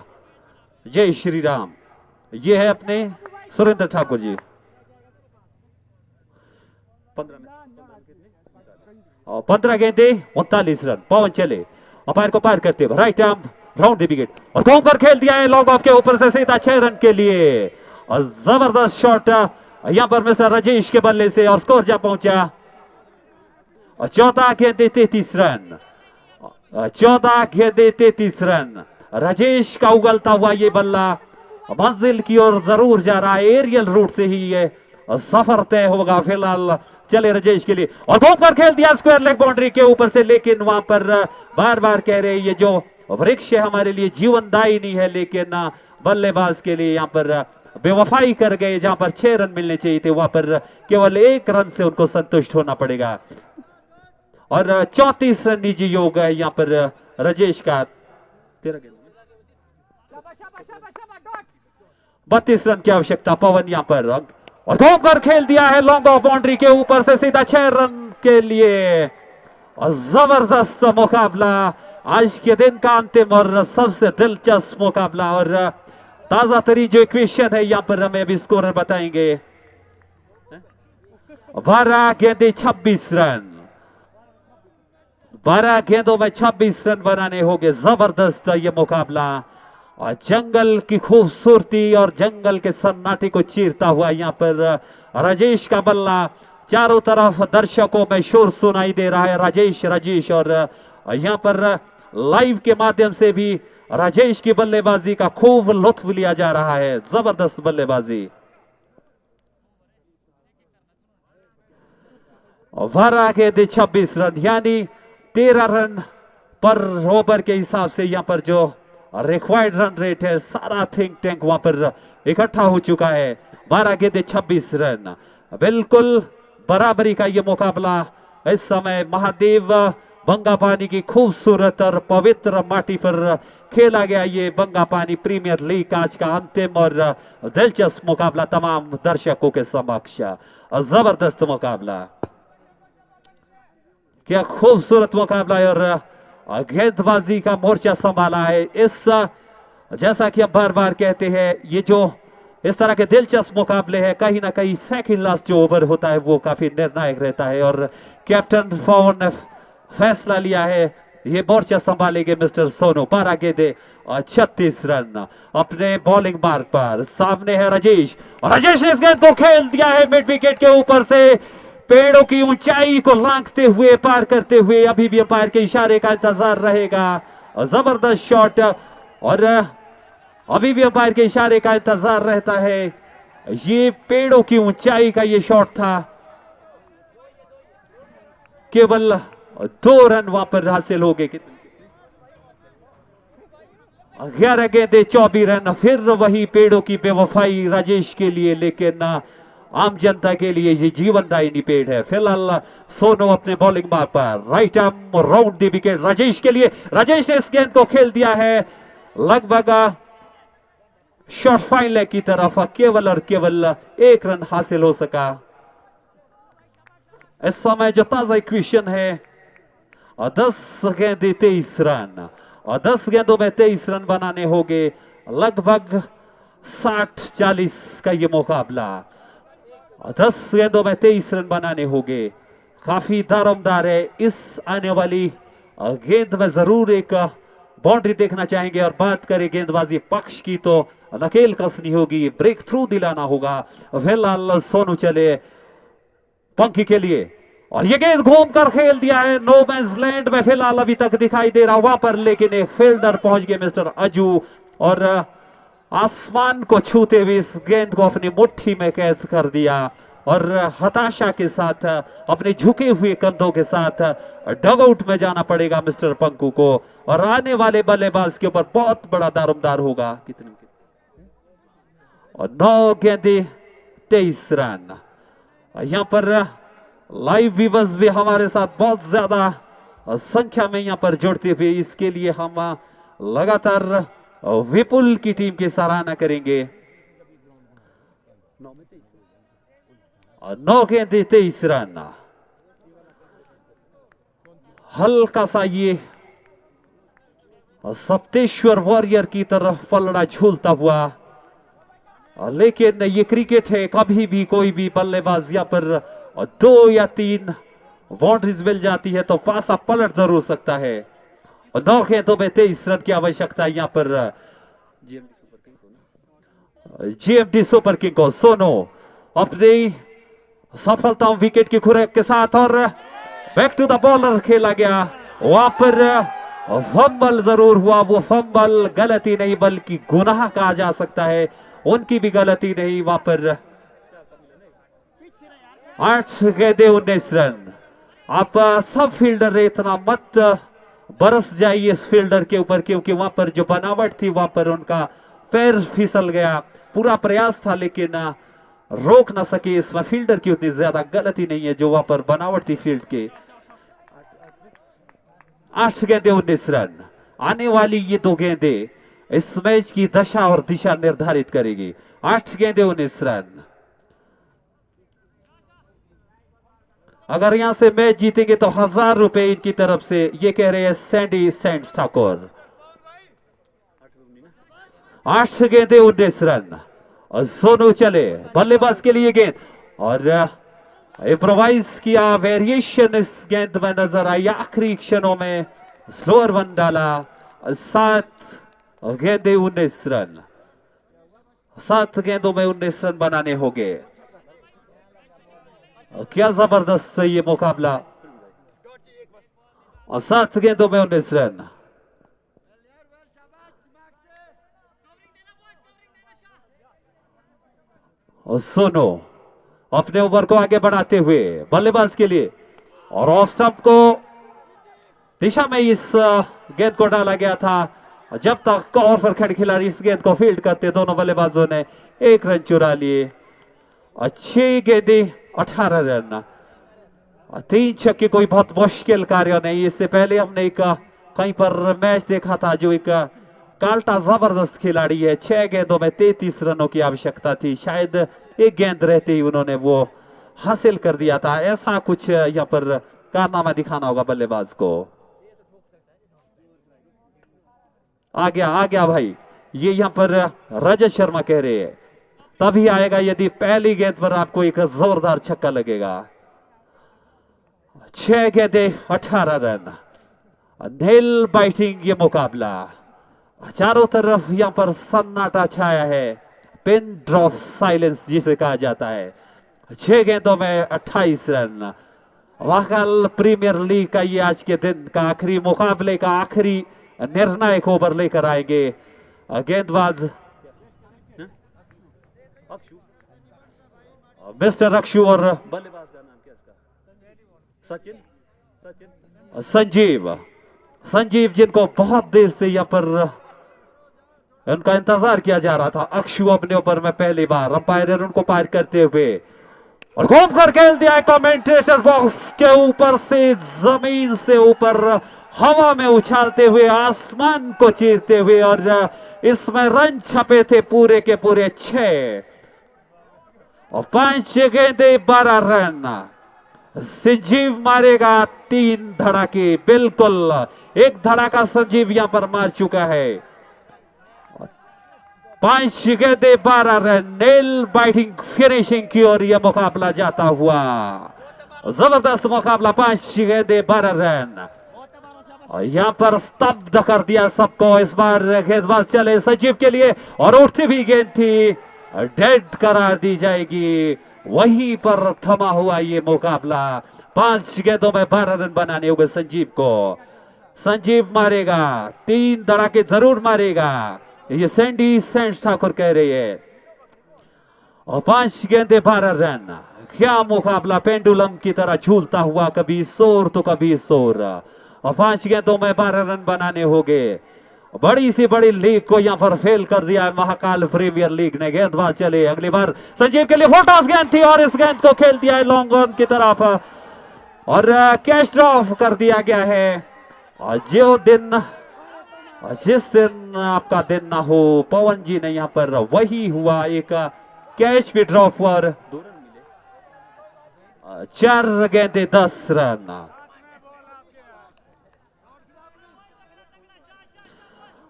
जय श्री राम, ये है अपने सुरेंद्र ठाकुर जी। 15 गेंदे 39 रन। पवन चले अंपायर को पार करते हुए right arm round the wicket और घूम कर खेल दिया है लॉन्ग ऑफ के ऊपर से सीधा 6 रन के लिए। और जबरदस्त शॉट यहां पर मिस्टर राजेश के बल्ले से और स्कोर जा पहुंचा। और 14 गेंदे 33 रन। 14 गेंदे 33 रन। राजेश का उगलता हुआ ये बल्ला मंजिल की ओर जरूर जा रहा है। एरियल रूट से ही ये सफर तय होगा। फिलहाल चले राजेश के लिए और घूम कर खेल दिया स्क्वायर लेग बाउंड्री के ऊपर से, लेकिन वहां पर बार बार कह रहे ये जो वृक्ष है हमारे लिए जीवनदायी नहीं है, लेकिन बल्लेबाज के लिए यहाँ पर बेवफाई कर गए। जहां पर 6 रन मिलने चाहिए थे वहां पर केवल 1 रन से उनको संतुष्ट होना पड़ेगा। और 34 रन निजी योग है यहाँ पर राजेश का। 32 रन की आवश्यकता पवन यहाँ पर और घूम कर खेल दिया है लॉन्ग ऑफ बाउंड्री के ऊपर से सीधा 6 रन के लिए। और जबरदस्त मुकाबला आज के दिन का अंतिम और सबसे दिलचस्प मुकाबला। और ताजा तरीन जो इक्वेशन है यहाँ पर हमें अभी स्कोर बताएंगे। 12 गेंदे 26 रन। 12 गेंदों में 26 रन बनाने होंगे। जबरदस्त ये मुकाबला और जंगल की खूबसूरती और जंगल के सन्नाटे को चीरता हुआ यहाँ पर राजेश का बल्ला। चारों तरफ दर्शकों में शोर सुनाई दे रहा है राजेश राजेश। और यहाँ पर लाइव के माध्यम से भी राजेश की बल्लेबाजी का खूब लुत्फ लिया जा रहा है। जबरदस्त बल्लेबाजी। 12 गेंदे 26 रन यानी 13 रन पर ओवर के हिसाब से यहाँ पर जो रिक्वायर्ड रन रेट है सारा थिंक टैंक वहां पर इकट्ठा हो चुका है। 12 गेंदे 26 रन। बिल्कुल बराबरी का ये मुकाबला इस समय महादेव बंगापानी की खूबसूरत और पवित्र माटी पर खेला गया। ये बंगापानी प्रीमियर लीग आज का अंतिम और दिलचस्प मुकाबला तमाम दर्शकों के समक्ष। जबरदस्त मुकाबला, क्या खूबसूरत मुकाबला है और गेंदबाजी का मोर्चा संभाला है। इस जैसा कि हम बार बार कहते हैं ये जो इस तरह के दिलचस्प मुकाबले हैं कहीं ना कहीं सेकंड लास्ट जो ओवर होता है वो काफी निर्णायक रहता है। और कैप्टन पवन ने फैसला लिया है ये मोर्चा संभालेंगे मिस्टर सोनू। 12 गेंदे और 36 रन अपने बॉलिंग मार्ग पर। सामने है राजेश और राजेश ने इस गेंद को खेल दिया है मिड विकेट के ऊपर से, पेड़ों की ऊंचाई को लांघते हुए पार करते हुए। अभी भी अंपायर के इशारे का इंतजार रहेगा। जबरदस्त शॉट और अभी भी अंपायर के इशारे का इंतजार रहता है। ये पेड़ों की ऊंचाई का ये शॉट था। केवल 2 रन वहां पर हासिल हो गए। 11 गेंदे 24 रन। फिर वही पेड़ों की बेवफाई राजेश के लिए, लेकिन आम जनता के लिए ये जीवनदायिनी पेड़ है। फिलहाल सोनू अपने बॉलिंग मार्ग पर। Right arm round the wicket Rajesh के लिए। राजेश ने इस गेंद को खेल दिया है लगभग शॉर्ट फाइन लेग की तरफ। केवल और केवल 1 रन हासिल हो सका। इस समय जो ताजा इक्वेशन है 10 गेंदे 23 रन और 10 गेंदों में 23 रन बनाने होंगे। लगभग 60-40 का ये मुकाबला। 10 गेंदों में 23 रन बनाने होंगे। काफी दारोमदार है। इस आने वाली गेंद में जरूर एक बाउंड्री देखना चाहेंगे। और बात करें गेंदबाजी पक्ष की तो नकेल कसनी होगी, ब्रेक थ्रू दिलाना होगा। फिलहाल सोनू चले पंखी के लिए और ये गेंद घूम कर खेल दिया है नो मैंस लैंड में। फिलहाल अभी तक दिखाई दे रहा वहां पर, लेकिन एक फील्डर पहुंच गए मिस्टर अजू और आसमान को छूते हुए इस गेंद को अपनी मुट्ठी में कैद कर दिया। और हताशा के साथ अपने झुके हुए कंधों के साथ डग आउट में जाना पड़ेगा मिस्टर पंकू को। और आने वाले बल्लेबाज के ऊपर बहुत बड़ा दारोमदार होगा। कितने और 9 गेंदे 23 रन। यहाँ पर लाइव व्यूअर्स भी हमारे साथ बहुत ज्यादा संख्या में यहाँ पर जुड़ते हुए, इसके लिए हम लगातार विपुल की टीम की सराहना करेंगे। 9 गेंदे 23 रन। हल्का सा ये सप्तेश्वर वॉरियर की तरफ पलड़ा झूलता हुआ, लेकिन ये क्रिकेट है, कभी भी कोई भी बल्लेबाज यहाँ पर और 2 या 3 बाउंड्रीज मिल जाती है तो पासा पलट जरूर सकता है। और 9 गेंदों में 23 रन की आवश्यकता यहाँ पर जीएमडी सुपर किंग को। सोनो अपनी सफलता विकेट की खुराक के साथ और बैक टू द बॉलर खेला गया। वहां पर फंबल जरूर हुआ, वो फंबल गलती नहीं बल्कि गुनाह कहा जा सकता है, उनकी भी गलती नहीं। वहां पर 8 गेंदे 19 रन। आप सब फील्डर इतना मत बरस जाइए इस फील्डर के ऊपर, क्योंकि वहां पर जो बनावट थी वहां पर उनका पैर फिसल गया। पूरा प्रयास था लेकिन रोक ना सके। इसमें फील्डर की उतनी ज्यादा गलती नहीं है जो वहां पर बनावट थी फील्ड के। 8 गेंदे 19 रन। आने वाली ये 2 गेंदे इस मैच की दशा और दिशा निर्धारित करेगी। 8 गेंदे 19 रन। अगर यहां से मैच जीतेंगे तो 1000 रुपए इनकी तरफ से, ये कह रहे हैं सैंडी सेंट ठाकुर। 8 गेंदे 19 रन। और सोनू चले बल्लेबाज के लिए गेंद और इम्प्रोवाइज किया, वेरिएशन इस गेंद में नजर आई। आखिरी क्षणों में स्लोअर वन डाला। 7 गेंदे 19 रन। 7 गेंदों में 19 रन बनाने होंगे। क्या जबरदस्त ये मुकाबला। और 7 गेंदों में 19 रन। और सोनो अपने ओवर को आगे बढ़ाते हुए बल्लेबाज के लिए और ऑफ स्टंप को दिशा में इस गेंद को डाला गया था। जब तक कॉर्नर पर खड़े खिलाड़ी इस गेंद को फील्ड करते, दोनों बल्लेबाजों ने 1 रन चुरा लिए। 6 गेंदे 18 रन। 3 छक्के कोई बहुत मुश्किल कार्य नहीं। इससे पहले हमने एक कहीं पर मैच देखा था जो एक काल्टा जबरदस्त खिलाड़ी है। 6 गेंदों में 33 रनों की आवश्यकता थी, शायद 1 गेंद रहते ही उन्होंने वो हासिल कर दिया था। ऐसा कुछ यहाँ पर कारनामा दिखाना होगा बल्लेबाज को। आ गया भाई, ये यहाँ पर रजत शर्मा कह रहे हैं तभी आएगा यदि पहली गेंद पर आपको एक जोरदार छक्का लगेगा। 6 गेंदे 18 रन। नेल बाइटिंग ये मुकाबला। चारों तरफ यहाँ पर सन्नाटा छाया है, पिन ड्रॉप साइलेंस जिसे कहा जाता है। 6 गेंदों में 28 रन। वाकल प्रीमियर लीग का ये आज के दिन का आखिरी मुकाबले का आखिरी निर्णायक ओवर लेकर आएंगे गेंदबाज मिस्टर अक्षु और बल्लेबाज का नाम क्या इसका? सचिन संजीव जिनको बहुत देर से यहाँ पर उनका इंतजार किया जा रहा था। अक्षु अपने ऊपर में पहली बार अंपायर उनको पार करते हुए और घूम कर खेल दिया कमेंटेटर बॉक्स के ऊपर से, जमीन से ऊपर हवा में उछालते हुए, आसमान को चीरते हुए। और इसमें रन छपे थे पूरे के पूरे 6 और 5 गेंदे 12 रन। संजीव मारेगा 3 धड़ाके, बिल्कुल 1 धड़ाका संजीव यहां पर मार चुका है। 5 गेंदे 12 रन। नेल बाइटिंग फिनिशिंग की ओर यह मुकाबला जाता हुआ। जबरदस्त मुकाबला। 5 गेंदे 12 रन और यहां पर स्तब्ध कर दिया सबको। इस बार गेंदबाज चले संजीव के लिए और उठती भी गेंद थी, डेड करार दी जाएगी। वहीं पर थमा हुआ ये मुकाबला। 5 गेंदों में 12 रन बनाने होंगे संजीव को। संजीव मारेगा, 3 धड़ाके जरूर मारेगा, ये सैंडी सेंट ठाकुर कह रही है। और 5 गेंदे 12 रन। क्या मुकाबला, पेंडुलम की तरह झूलता हुआ, कभी शोर तो कभी शोर। और 5 गेंदों में 12 रन बनाने होंगे। बड़ी सी बड़ी लीग को यहां पर फेल कर दिया है महाकाल प्रीमियर लीग ने। गेंदबाज चले अगली बार संजीव के लिए फोटास गेंद थी और इस गेंद को खेल दिया है लॉन्ग ऑन की तरफ और कैच ड्रॉप कर दिया गया है। और जिस दिन आपका दिन ना हो पवन जी ने यहां पर वही हुआ, एक कैच भी ड्रॉप हुआ और 4 गेंदे 10 रन।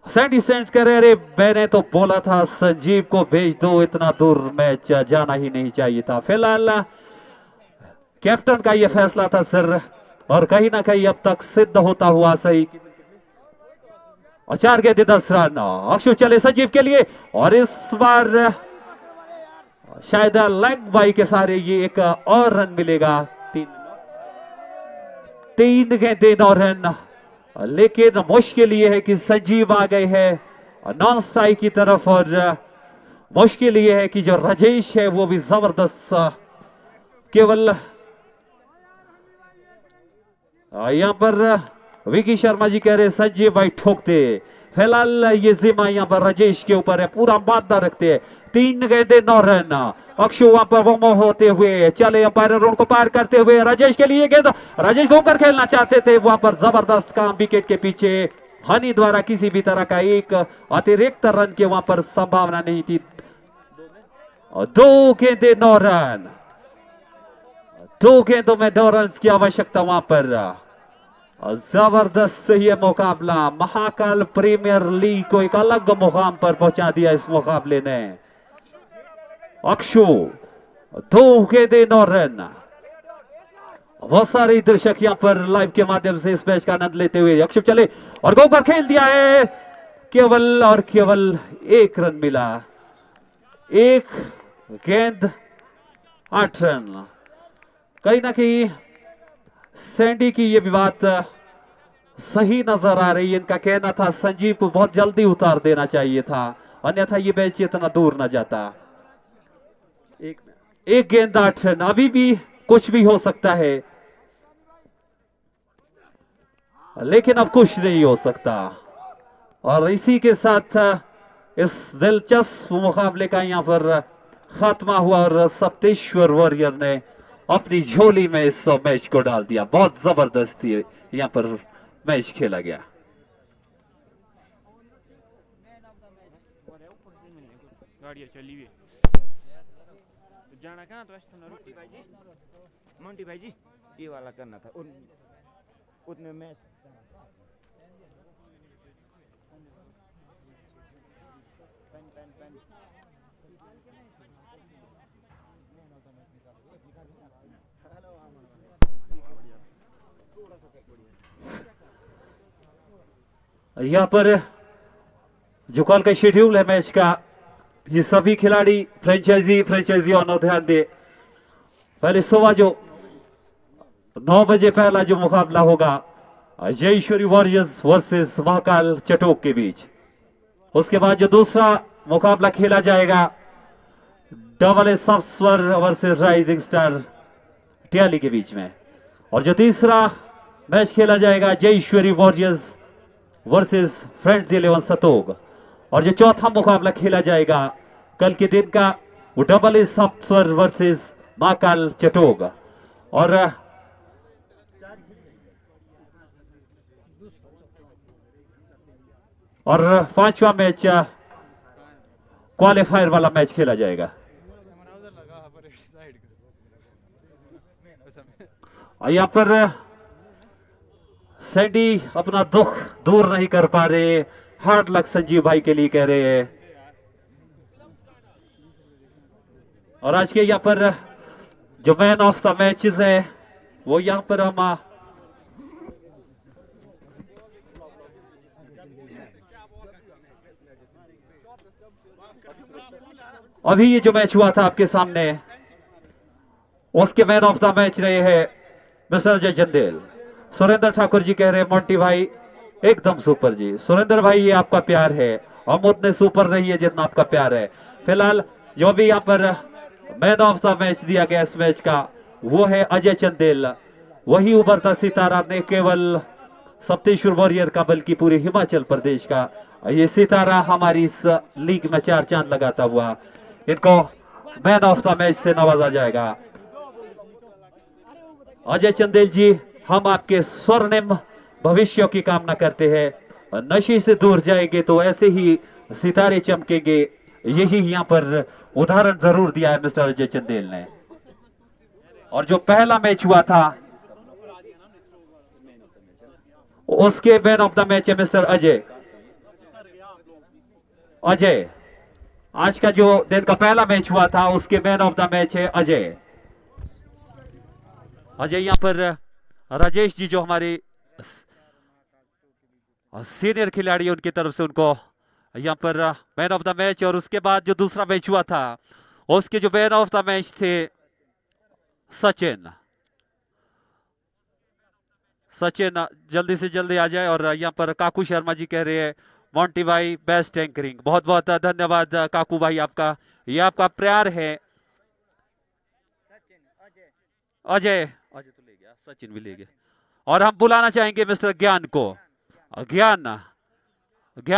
सैंडी सेंट्स कह रहे, अरे मैंने तो बोला था संजीव को भेज दो, इतना दूर मैच जाना ही नहीं चाहिए था। फिलहाल कैप्टन का यह फैसला था सर, और कहीं ना कहीं अब तक सिद्ध होता हुआ सही। और 4 गेंदें 10 रन। अक्षु चले संजीव के लिए, और इस बार शायद लेग बाई के सारे ये एक और रन मिलेगा। 3 गेंदें 9 रन। लेकिन मुश्किल ये है कि संजीव आ गए हैं नॉन स्ट्राइक की तरफ, और मुश्किल ये है कि जो राजेश है वो भी जबरदस्त, केवल यहां पर विकी शर्मा जी कह रहे संजीव भाई ठोकते। फिलहाल ये जिम्मा यहां पर राजेश के ऊपर है, पूरा मादा रखते हैं। 3 गेंदें 9 रन। अक्षु वहां पर वो होते हुए चले, अंपायर रोड को पार करते हुए राजेश के लिए गेंद, राजेश घूमकर खेलना चाहते थे, वहां पर जबरदस्त काम विकेट के पीछे। हनी द्वारा किसी भी तरह का एक अतिरिक्त रन की वहां पर संभावना नहीं थी। 2 गेंदें 9 रन। 2 गेंदों में 2 रन की आवश्यकता वहां पर। जबरदस्त ये मुकाबला, महाकाल प्रीमियर लीग को एक अलग मुकाम पर पहुंचा दिया इस मुकाबले ने। अक्षु 2 गेंदें 9 रन। बहुत सारे दर्शक यहाँ पर लाइव के माध्यम से इस मैच का आनंद लेते हुए। अक्षु चले और गो पर खेल दिया है, केवल और केवल 1 रन मिला। 1 गेंद 8 रन। कहीं ना कहीं सैंडी की ये भी बात सही नजर आ रही है। इनका कहना था संजीव को बहुत जल्दी उतार देना चाहिए था, अन्यथा ये मैच इतना दूर न जाता। 1 गेंद 8 रन। अभी भी कुछ भी हो सकता है, लेकिन अब कुछ नहीं हो सकता। और इसी के साथ इस दिलचस्प मुकाबले का यहां पर खात्मा हुआ, और सप्तेश्वर वॉरियर ने अपनी झोली में इस मैच को डाल दिया। बहुत जबरदस्ती यहां पर मैच खेला गया। जाना कहाँ तो मोंटी भाई जी ये वाला करना था उतने में। यहाँ पर जो कल का शेड्यूल है मैच का, ये सभी खिलाड़ी फ्रेंचाइजी ऑनर ध्यान दे। पहले सुबह जो 9 बजे पहला जो मुकाबला होगा जयेश्वरी वॉरियर्स वर्सेस महाकाल चटोक के बीच। उसके बाद जो दूसरा मुकाबला खेला जाएगा डबल एस सफ्सवर वर्सेस राइजिंग स्टार टियाली के बीच में। और जो तीसरा मैच खेला जाएगा जयेश्वरी वॉरियर्स वर्सेस फ्रेंड्स 11 सतोग। और जो चौथा मुकाबला खेला जाएगा कल के दिन का, वो डबल एस सफ्सवर वर्सेस महाकाल चटोग। और पांचवा मैच क्वालिफायर वाला मैच खेला जाएगा। यहाँ पर सैंडी अपना दुख दूर नहीं कर पा रहे, हार्ड लक संजीव भाई के लिए कह रहे हैं। और आज के यहाँ पर जो मैन ऑफ द मैचेस है वो यहाँ पर हम अभी ये जो मैच हुआ था आपके सामने, उसके मैन ऑफ द मैच रहे हैं मिस्टर अजय चंदेल। सुरेंद्र ठाकुर जी कह रहे हैं मोंटी भाई एकदम सुपर जी। सुरेंद्र भाई ये आपका प्यार है, हम उतने सुपर नहीं है जितना आपका प्यार है। फिलहाल जो भी यहाँ पर मैन ऑफ द मैच दिया गया इस मैच का वो है अजय चंदेल। वही उभरता सितारा ने केवल सप्तेश्वर वॉरियर का बल्कि पूरे हिमाचल प्रदेश का ये सितारा हमारी इस लीग में 4 चांद लगाता हुआ, इनको मैन ऑफ द मैच से नवाजा जाएगा। अजय चंदेल जी, हम आपके स्वर्णिम भविष्य की कामना करते हैं। नशे से दूर जाएंगे तो ऐसे ही सितारे चमकेंगे, यही यहाँ पर उदाहरण जरूर दिया है मिस्टर अजय चंदेल ने। और जो पहला मैच हुआ था उसके मैन ऑफ द मैच है मिस्टर अजय। आज का जो दिन का पहला मैच हुआ था उसके मैन ऑफ द मैच है अजय। अजय यहाँ पर राजेश जी जो हमारे सीनियर खिलाड़ी उनकी तरफ से उनको यहाँ पर मैन ऑफ द मैच, और उसके बाद जो दूसरा मैच हुआ था उसके जो मैन ऑफ द मैच थे सचिन। सचिन जल्दी से जल्दी आ जाए। और यहाँ पर काकू शर्मा जी कह रहे हैं मोंटी भाई बेस्ट एंकरिंग। बहुत बहुत धन्यवाद काकू भाई, आपका ये आपका प्यार है। अजय अजय तो ले गया, सचिन भी ले गया। और हम बुलाना चाहेंगे मिस्टर ज्ञान को। ज्ञान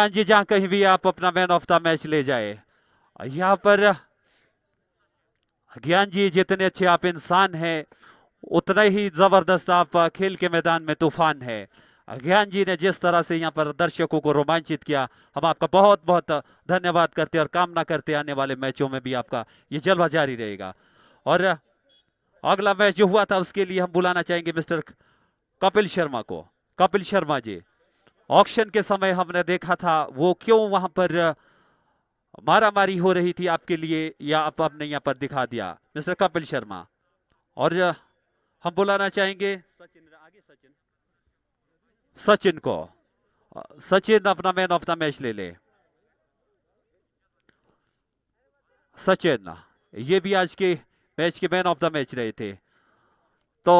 जी जहां कहीं भी आप अपना मैन ऑफ द मैच ले जाए। यहाँ पर ज्ञान जी जितने अच्छे आप इंसान हैं उतना ही जबरदस्त आप खेल के मैदान में तूफान है। ज्ञान जी ने जिस तरह से यहाँ पर दर्शकों को रोमांचित किया, हम आपका बहुत बहुत धन्यवाद करते हैं और कामना करते हैं आने वाले मैचों में भी आपका ये जलवा जारी रहेगा। और अगला मैच जो हुआ था उसके लिए हम बुलाना चाहेंगे मिस्टर कपिल शर्मा को। कपिल शर्मा जी, ऑक्शन के समय हमने देखा था वो क्यों वहां पर मारामारी हो रही थी आपके लिए, या आपने यहाँ पर दिखा दिया मिस्टर कपिल शर्मा। और हम बुलाना चाहेंगे सचिन को। सचिन अपना मैन ऑफ द मैच ले ले। सचिन ये भी आज के मैच के मैन ऑफ द मैच रहे थे। तो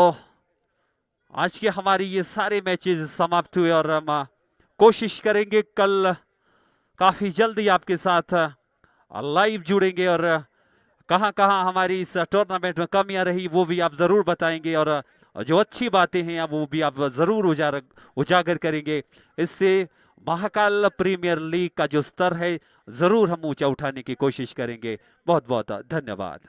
आज के हमारी ये सारे मैचेस समाप्त हुए और हम कोशिश करेंगे कल काफी जल्दी आपके साथ लाइव जुड़ेंगे और कहां कहां हमारी इस टूर्नामेंट में कमियां रही वो भी आप जरूर बताएंगे और जो अच्छी बातें हैं वो भी आप जरूर उजागर करेंगे। इससे महाकाल प्रीमियर लीग का जो स्तर है जरूर हम ऊंचा उठाने की कोशिश करेंगे। बहुत बहुत धन्यवाद।